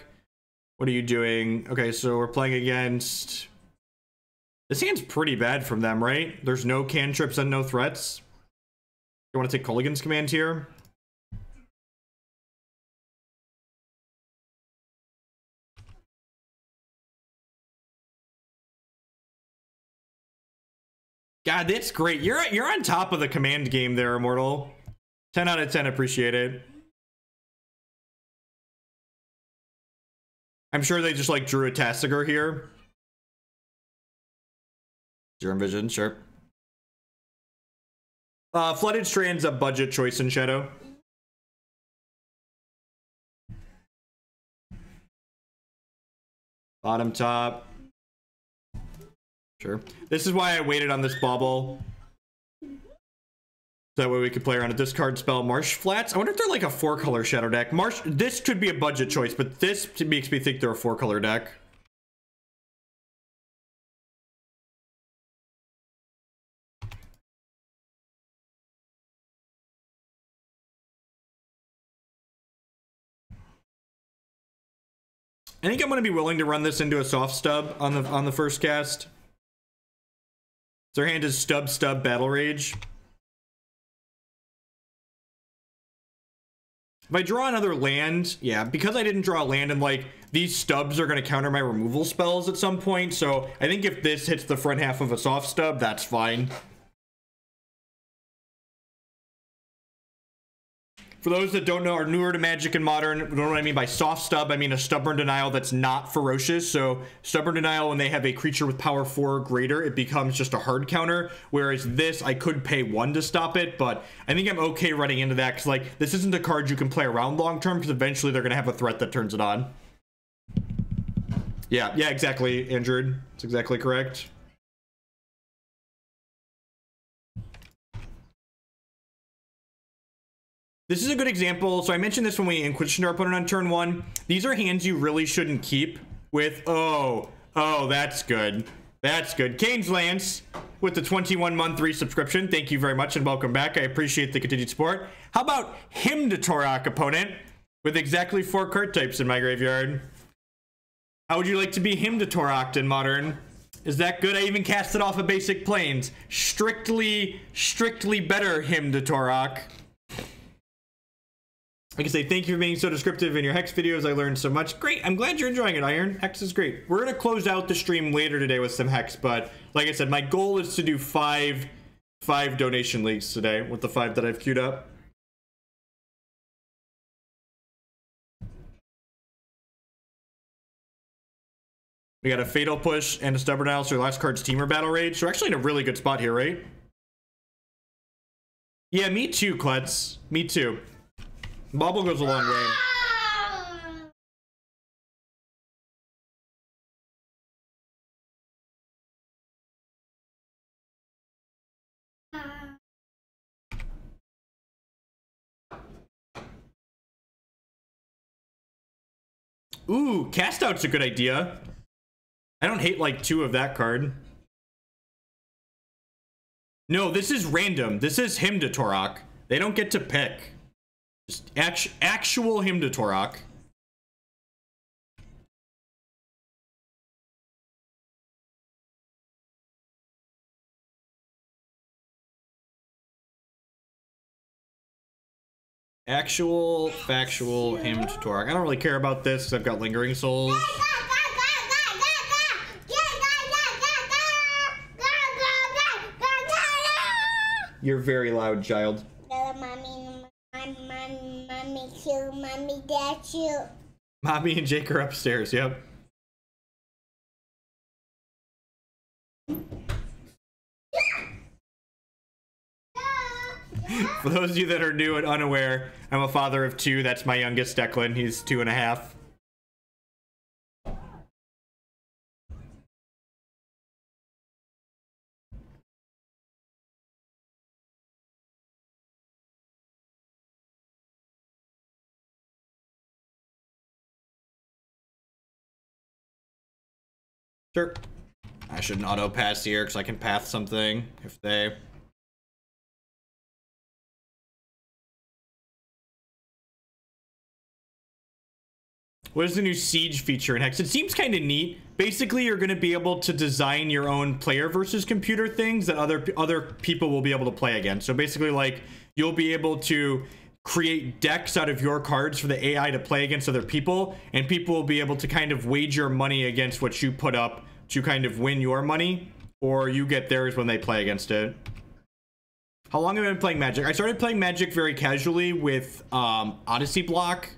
What are you doing? Okay, so we're playing against... This hand's pretty bad from them, right? There's no cantrips and no threats. You want to take Kolaghan's command here? God, that's great. You're on top of the command game there, Immortal. 10 out of 10, appreciate it. I'm sure they just like drew a Tassiger here. Zero Vision, sure. Flooded Strand's a budget choice in Shadow. Bottom top. Sure. This is why I waited on this Bauble. That way we could play around a discard spell. Marsh Flats. I wonder if they're like a 4-color Shadow deck. This could be a budget choice, but this makes me think they're a 4-color deck. I think I'm going to be willing to run this into a soft stub on the first cast. Their hand is stub Battle Rage. If I draw another land, yeah, because I didn't draw a land and like these stubs are going to counter my removal spells at some point. So I think if this hits the front half of a soft stub, that's fine. For those that don't know, are newer to Magic and Modern, don't know what I mean by soft stub. I mean a stubborn denial that's not ferocious. So stubborn denial, when they have a creature with power 4 or greater, it becomes just a hard counter. Whereas this, I could pay 1 to stop it, but I think I'm okay running into that because like this isn't a card you can play around long term because eventually they're gonna have a threat that turns it on. Yeah, exactly, Andrew. That's exactly correct. This is a good example. So I mentioned this when we Inquisitioned our opponent on turn 1. These are hands you really shouldn't keep with, oh, that's good. That's good. Kane's Lance with the 21-month resubscription. Thank you very much and welcome back. I appreciate the continued support. How about Hymn to Torok opponent with exactly 4 card types in my graveyard? How would you like to be Hymn to Torok in Modern? Is that good? I even cast it off of basic planes. Strictly better Hymn to Torok. I can say thank you for being so descriptive in your Hex videos. I learned so much. Great. I'm glad you're enjoying it, Iron. Hex is great. We're going to close out the stream later today with some Hex, but like I said, my goal is to do five donation leagues today with the 5 that I've queued up. We got a Fatal Push and a Stubborn Denial, so your last card's Teamer Battle Rage. So we're actually in a really good spot here, right? Yeah, me too, Klutz. Me too. Bauble goes a long way. Ooh, Cast Out's a good idea. I don't hate like 2 of that card. No, this is random. This is Hymn to Torok. They don't get to pick. Just actual Hymn to Torok. Actual, factual Hymn to Torok. I don't really care about this because I've got Lingering Souls. You're very loud, child. Mommy too, mommy, dad too. Mommy and Jake are upstairs, yep. For those of you that are new and unaware, I'm a father of 2. That's my youngest, Declan. He's 2.5. Sure. I shouldn't auto pass here because I can path something if they. What is the new siege feature in Hex? It seems kind of neat. Basically, you're going to be able to design your own player versus computer things that other people will be able to play against. So basically, like, you'll be able to create decks out of your cards for the AI to play against other people, and people will be able to kind of wager money against what you put up to kind of win your money, or you get theirs when they play against it. How long have I been playing Magic? I started playing Magic very casually with Odyssey block.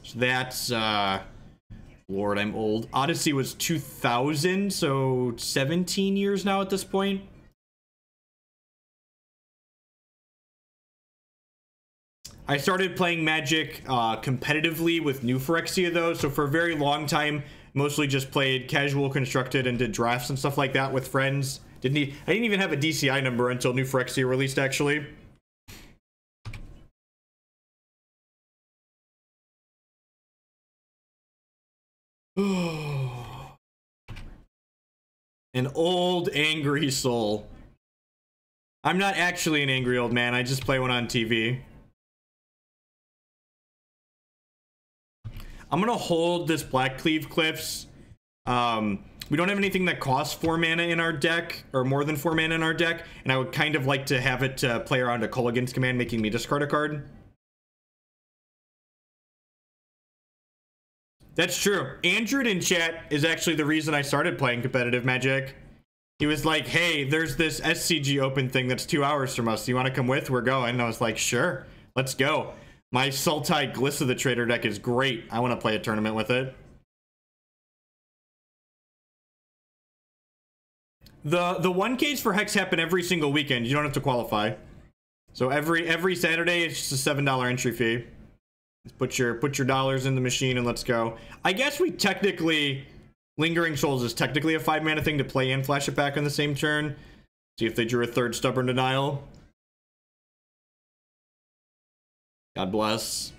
So that's, Lord, I'm old. Odyssey was 2000, so 17 years now at this point. I started playing Magic competitively with New Phyrexia, though, so for a very long time, mostly just played casual constructed and did drafts and stuff like that with friends. I didn't even have a DCI number until New Phyrexia released, actually. An old angry soul. I'm not actually an angry old man, I just play one on TV. I'm gonna hold this Blackcleave Cliffs. We don't have anything that costs 4 mana in our deck, or more than 4 mana in our deck, and I would kind of like to have it play around a Kolaghan's command, making me discard a card. That's true. Andrew in chat is actually the reason I started playing competitive Magic. He was like, hey, there's this SCG open thing that's 2 hours from us. Do you want to come with? We're going. And I was like, sure, let's go. My Sultai Gliss of the Trader deck is great. I want to play a tournament with it. The 1Ks for Hex happen every single weekend. You don't have to qualify. So every Saturday, it's just a $7 entry fee. Put your dollars in the machine and let's go. I guess we technically, Lingering Souls is technically a 5 mana thing to play and flash it back on the same turn. See if they drew a third Stubborn Denial. God bless.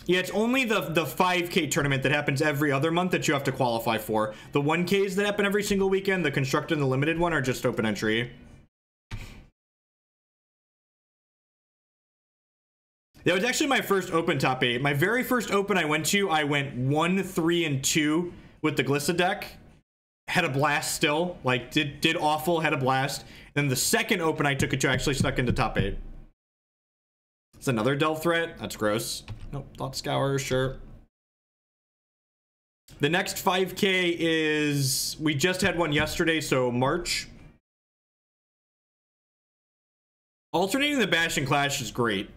Yeah, it's only the 5K tournament that happens every other month that you have to qualify for. The 1Ks that happen every single weekend, the constructed and the limited one, are just open entry. That was actually my first open top 8. My very first open I went 1, 3, and 2 with the Glissa deck. Had a blast still. Like, did awful, had a blast. Then the second open I took it to actually snuck into top 8. It's another Delve threat. That's gross. Nope, Thought Scour, sure. The next 5K is... We just had one yesterday, so March. Alternating the Bash and Clash is great.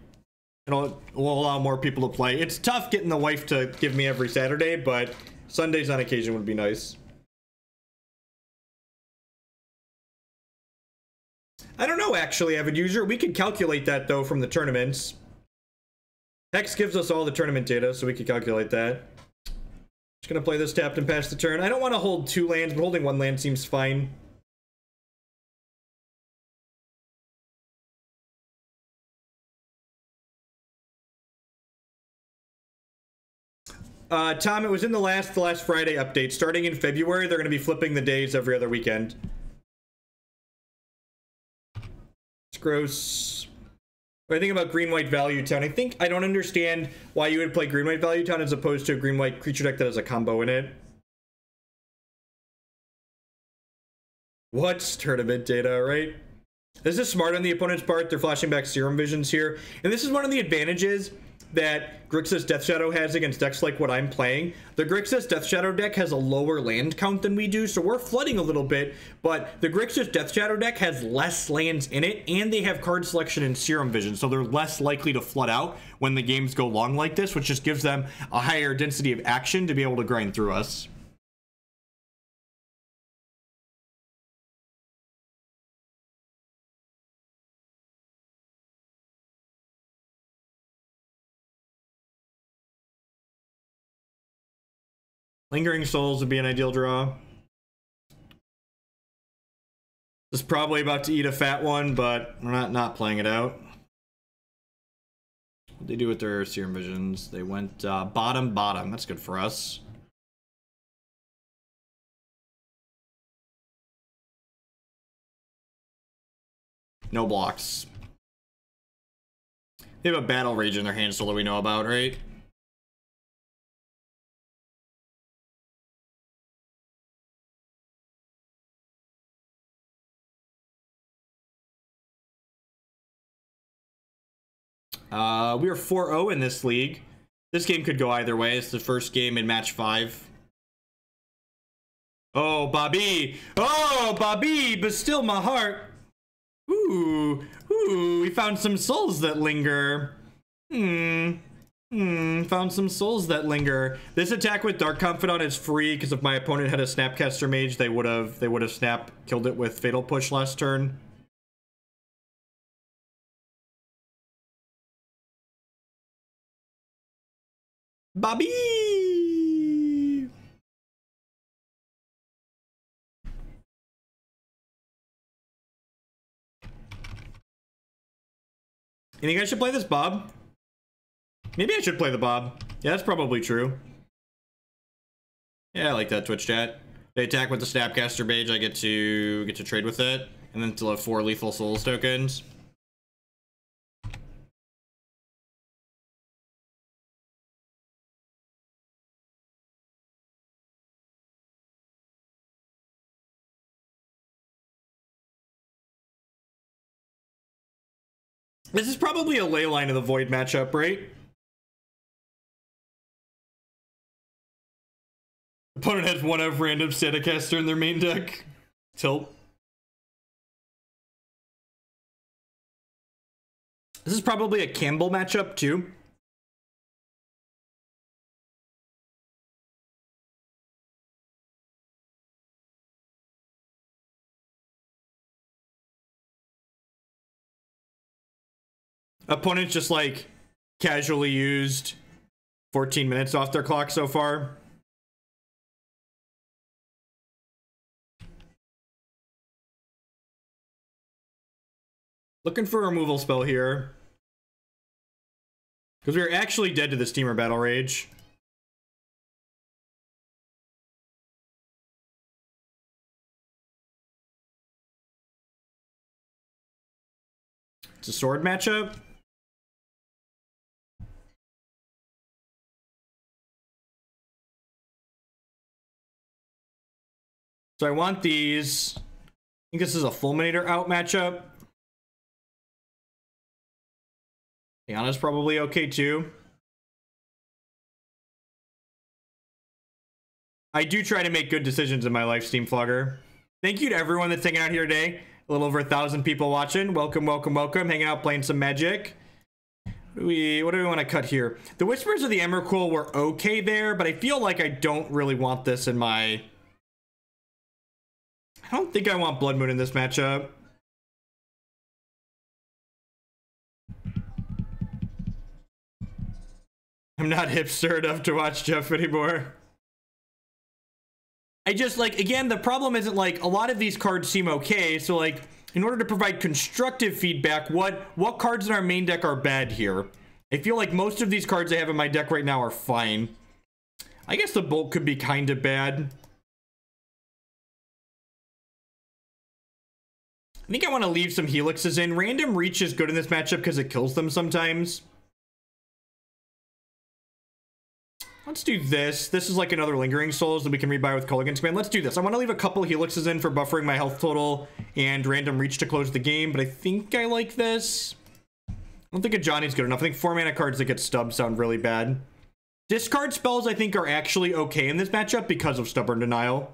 Will allow more people to play. It's tough getting the wife to give me every Saturday, but Sundays on occasion would be nice. I don't know, actually, Avid User. We could calculate that, though, from the tournaments. Hex gives us all the tournament data, so we could calculate that. Just gonna play this tapped and pass the turn. I don't want to hold 2 lands, but holding 1 land seems fine. Tom, it was in the last Friday update. Starting in February, they're going to be flipping the days every other weekend. It's gross. What do I think about Green-White Value Town? I don't understand why you would play Green-White Value Town as opposed to a Green-White creature deck that has a combo in it. What's tournament data, right? This is smart on the opponent's part. They're flashing back Serum Visions here. And this is one of the advantages that Grixis Death Shadow has against decks like what I'm playing. The Grixis Death Shadow deck has a lower land count than we do, so we're flooding a little bit, but the Grixis Death Shadow deck has less lands in it, and they have card selection and Serum Vision, so they're less likely to flood out when the games go long like this, which just gives them a higher density of action to be able to grind through us. Lingering Souls would be an ideal draw. This is probably about to eat a fat one, but we're not playing it out. What they do with their Serum Visions? They went bottom. That's good for us. No blocks. They have a Battle Rage in their hand still that we know about, right? We are 4-0 in this league. This game could go either way. It's the first game in match 5. Oh, Bobby! Oh, Bobby! But still my heart. Ooh, we found some souls that linger. Found some souls that linger. This attack with Dark Confidant is free because if my opponent had a Snapcaster Mage, they would have killed it with Fatal Push last turn. Bobby! You think I should play this Bob? Maybe I should play the Bob. Yeah, that's probably true. Yeah, I like that, Twitch chat. They attack with the Snapcaster Mage, I get to trade with it, and then still have 4 lethal souls tokens. This is probably a Leyline of the Void matchup, right? Opponent has 1 of random Staticaster in their main deck. Tilt. This is probably a Kambal matchup, too. Opponent's just like casually used 14 minutes off their clock so far. Looking for a removal spell here. Because we are actually dead to the Steamer Battle Rage. It's a sword matchup. So I want these. I think this is a Fulminator out matchup. Liliana's probably okay too. I do try to make good decisions in my life, Steam Flogger. Thank you to everyone that's hanging out here today. A little over 1,000 people watching. Welcome, welcome, welcome. Hanging out, playing some Magic. What do we want to cut here? The Whispers of the Emrakul were okay there, but I feel like I don't really want this in my... I don't think I want Blood Moon in this matchup. I'm not hipster enough to watch Jeff anymore. I just, like, again, the problem isn't, like, a lot of these cards seem okay, so, like, in order to provide constructive feedback, what cards in our main deck are bad here? I feel like most of these cards I have in my deck right now are fine. I guess the Bolt could be kind of bad. I think I want to leave some Helixes in. Random Reach is good in this matchup because it kills them sometimes. Let's do this. This is like another Lingering Souls that we can rebuy with Kolaghan's Command. Let's do this. I want to leave a couple Helixes in for buffering my health total and Random Reach to close the game, but I think I like this. I don't think Ajani's good enough. I think 4 mana cards that get stubbed sound really bad. Discard spells I think are actually okay in this matchup because of Stubborn Denial.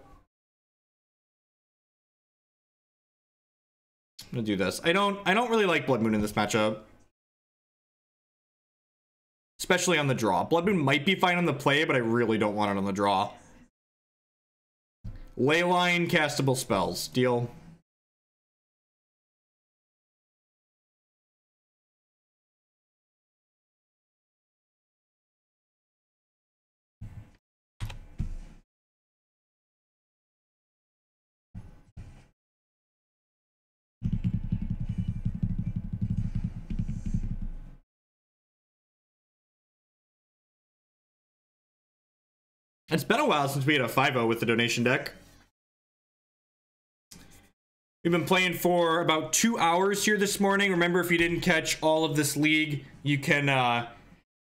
I'm gonna do this. I don't really like Blood Moon in this matchup. Especially on the draw. Blood Moon might be fine on the play, but I really don't want it on the draw. Leyline castable spells. Deal. It's been a while since we had a 5-0 with the donation deck. We've been playing for about 2 hours here this morning. Remember, if you didn't catch all of this league, you can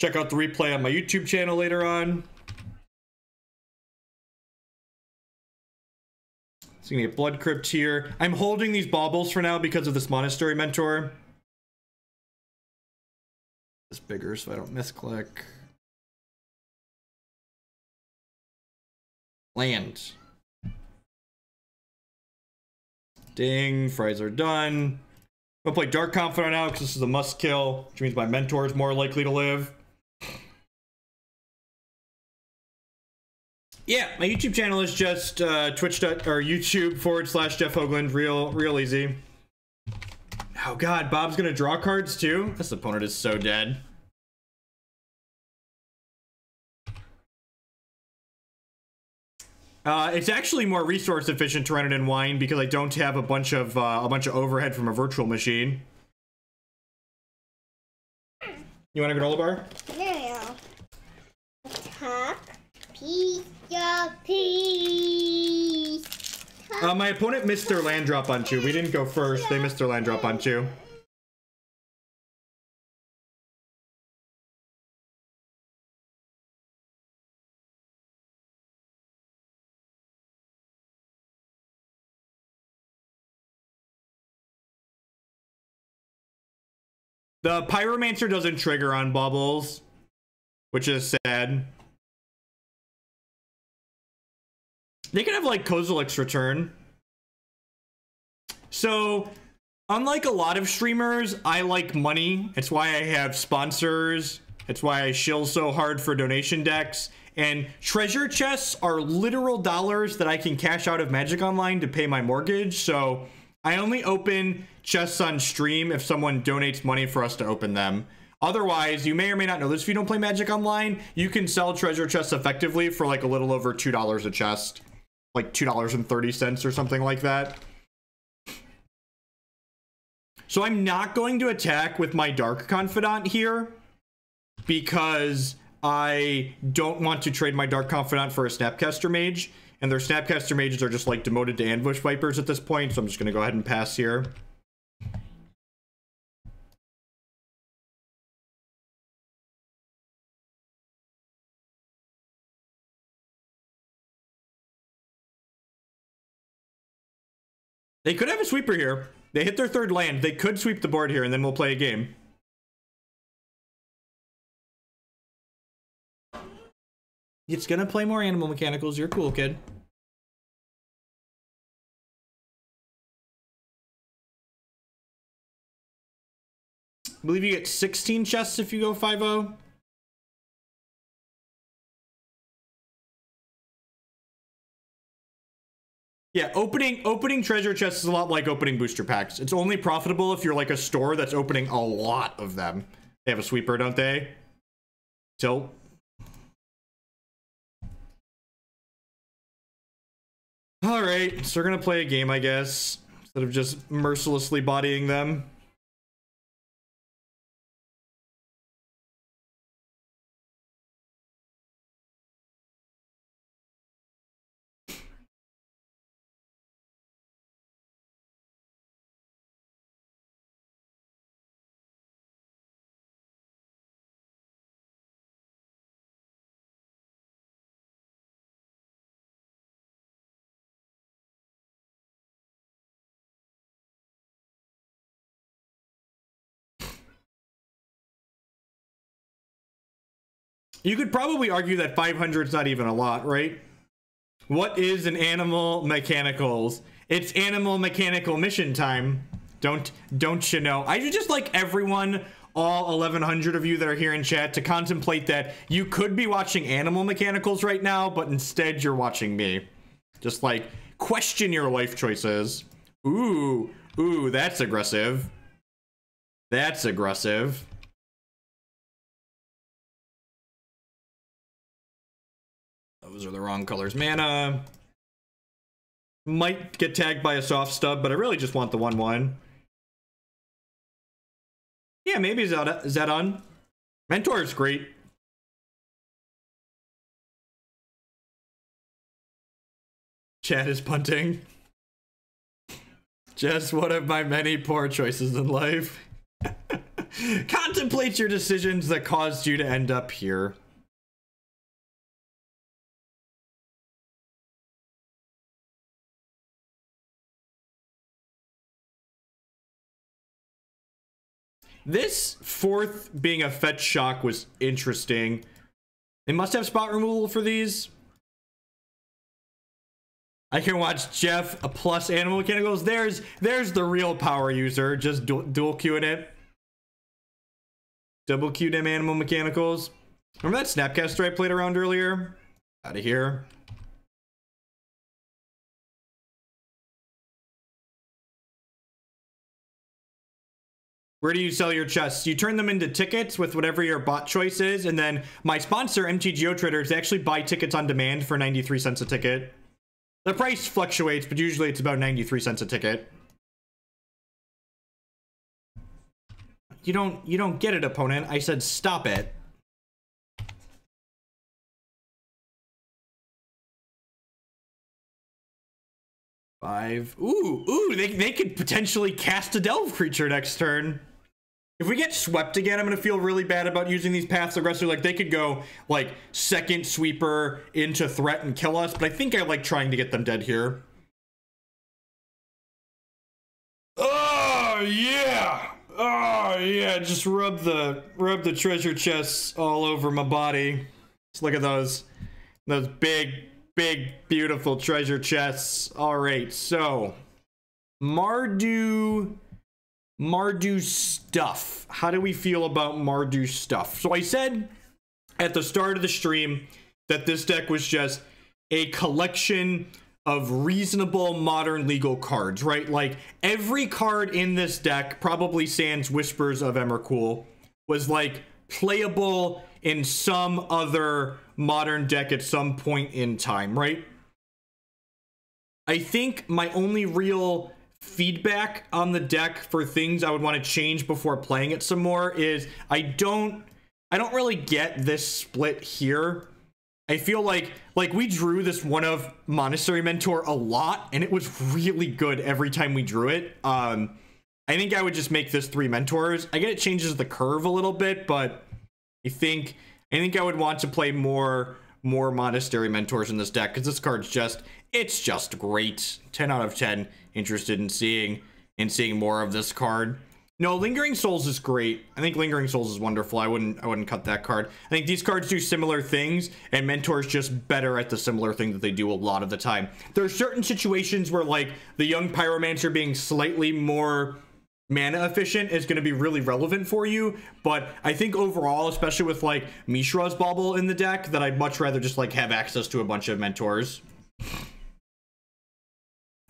check out the replay on my YouTube channel later on. So you can get Blood Crypt here. I'm holding these baubles for now because of this Monastery Mentor. It's bigger so I don't misclick. Land. Ding, fries are done. I'm gonna play Dark Confidant now because this is a must kill, which means my mentor is more likely to live. Yeah, my YouTube channel is just Twitch or YouTube/Jeff Hoagland. Real easy. Oh god, Bob's gonna draw cards too? This opponent is so dead. It's actually more resource efficient to run it in wine because I don't have a bunch of overhead from a virtual machine. You want a granola bar? No. Top pizza piece. My opponent missed their land drop on 2. We didn't go first. They missed their land drop on 2. The Pyromancer doesn't trigger on bubbles, which is sad. They can have like Kozilek's return. So, unlike a lot of streamers, I like money. It's why I have sponsors. It's why I shill so hard for donation decks. And treasure chests are literal dollars that I can cash out of Magic Online to pay my mortgage. So, I only open chests on stream if someone donates money for us to open them. Otherwise, you may or may not know this if you don't play Magic Online, you can sell treasure chests effectively for like a little over $2 a chest. Like $2.30 or something like that. So I'm not going to attack with my Dark Confidant here because I don't want to trade my Dark Confidant for a Snapcaster Mage. And their Snapcaster Mages are just like demoted to Ambush Vipers at this point, so I'm just going to go ahead and pass here. They could have a sweeper here. They hit their 3rd land. They could sweep the board here, and then we'll play a game. It's gonna play more animal mechanicals. You're cool, kid. I believe you get 16 chests if you go 5-0. Yeah, opening treasure chests is a lot like opening booster packs. It's only profitable if you're like a store that's opening a lot of them. They have a sweeper, don't they? Tilt. All right, so we're gonna play a game, I guess, instead of just mercilessly bodying them. You could probably argue that 500 is not even a lot, right? What is an animal mechanicals? It's animal mechanical mission time. Don't you know? I would just like everyone, all 1,100 of you that are here in chat, to contemplate that you could be watching animal mechanicals right now, but instead you're watching me. Just like question your life choices. Ooh, that's aggressive. That's aggressive. Those are the wrong colors. Mana. Might get tagged by a soft stub, but I really just want the 1/1. Yeah, maybe Zedon. Mentor is great. Chat is punting. Just one of my many poor choices in life. Contemplate your decisions that caused you to end up here. This fourth being a fetch shock was interesting. They must have spot removal for these. I can watch Jeff a plus animal mechanicals. There's the real power user, just dual queuing it. Double queue them animal mechanicals. Remember that Snapcaster I played around earlier? Out of here. Where do you sell your chests? You turn them into tickets with whatever your bot choice is, and then my sponsor, MTGO Traders, they actually buy tickets on demand for 93 cents a ticket. The price fluctuates, but usually it's about 93 cents a ticket. You don't get it, opponent. I said stop it. Five. Ooh, they could potentially cast a Delve creature next turn. If we get swept again, I'm gonna feel really bad about using these paths aggressively. Like, they could go, like, second sweeper into threat and kill us, but I think I like trying to get them dead here. Oh, yeah! Oh, yeah, just rub the treasure chests all over my body. Just look at those big, beautiful treasure chests. All right, so Mardu stuff. How do we feel about Mardu stuff? So I said at the start of the stream that this deck was just a collection of reasonable modern legal cards, right? Like, every card in this deck, probably sans Whispers of Emrakul, was like playable in some other modern deck at some point in time, right? I think my only real feedback on the deck for things I would want to change before playing it some more is I don't really get this split here. I feel like we drew this one of Monastery Mentor a lot, and it was really good every time we drew it. I think I would just make this 3 mentors. I get it changes the curve a little bit, but I think I would want to play more Monastery Mentors in this deck, because this card's it's just great. 10 out of 10 interested in seeing more of this card. No, Lingering Souls is great. I think Lingering Souls is wonderful. I wouldn't cut that card. I think these cards do similar things, and Mentor's just better at the similar thing that they do a lot of the time. There are certain situations where, like, the Young Pyromancer being slightly more mana efficient is going to be really relevant for you, but I think overall, especially with, like, Mishra's Bauble in the deck, that I'd much rather just, like, have access to a bunch of Mentors.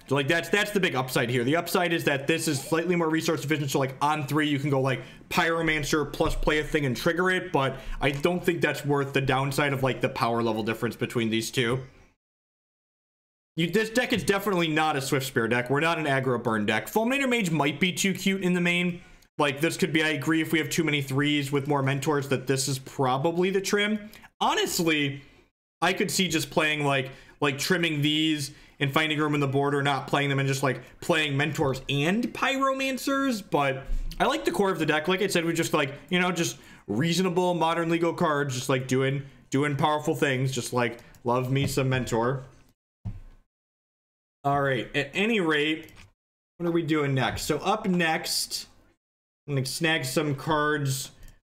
So, like, that's the big upside here. The upside is that this is slightly more resource efficient. So, like, on 3, you can go, like, Pyromancer plus play a thing and trigger it. But I don't think that's worth the downside of, like, the power level difference between these two. This deck is definitely not a Swift Spear deck. We're not an aggro burn deck. Fulminator Mage might be too cute in the main. Like, this could be, I agree, if we have too many 3s with more Mentors, that this is probably the trim. Honestly, I could see just playing, like trimming these and finding room in the board, or not playing them and just, like, playing Mentors and Pyromancers. But I like the core of the deck. Like I said, we just, like, you know, just reasonable modern legal cards, just, like, doing powerful things. Just, like, love me some Mentor. All right, at any rate, what are we doing next? So up next, I'm gonna snag some cards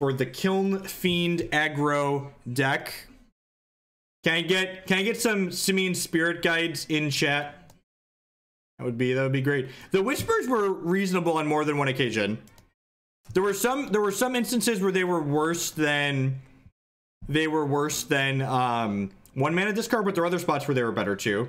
for the Kiln Fiend aggro deck. Can I get some Simian Spirit Guides in chat? That would be great. The Whispers were reasonable on more than one occasion. There were some instances where they were worse than 1 mana discard, but there are other spots where they were better too.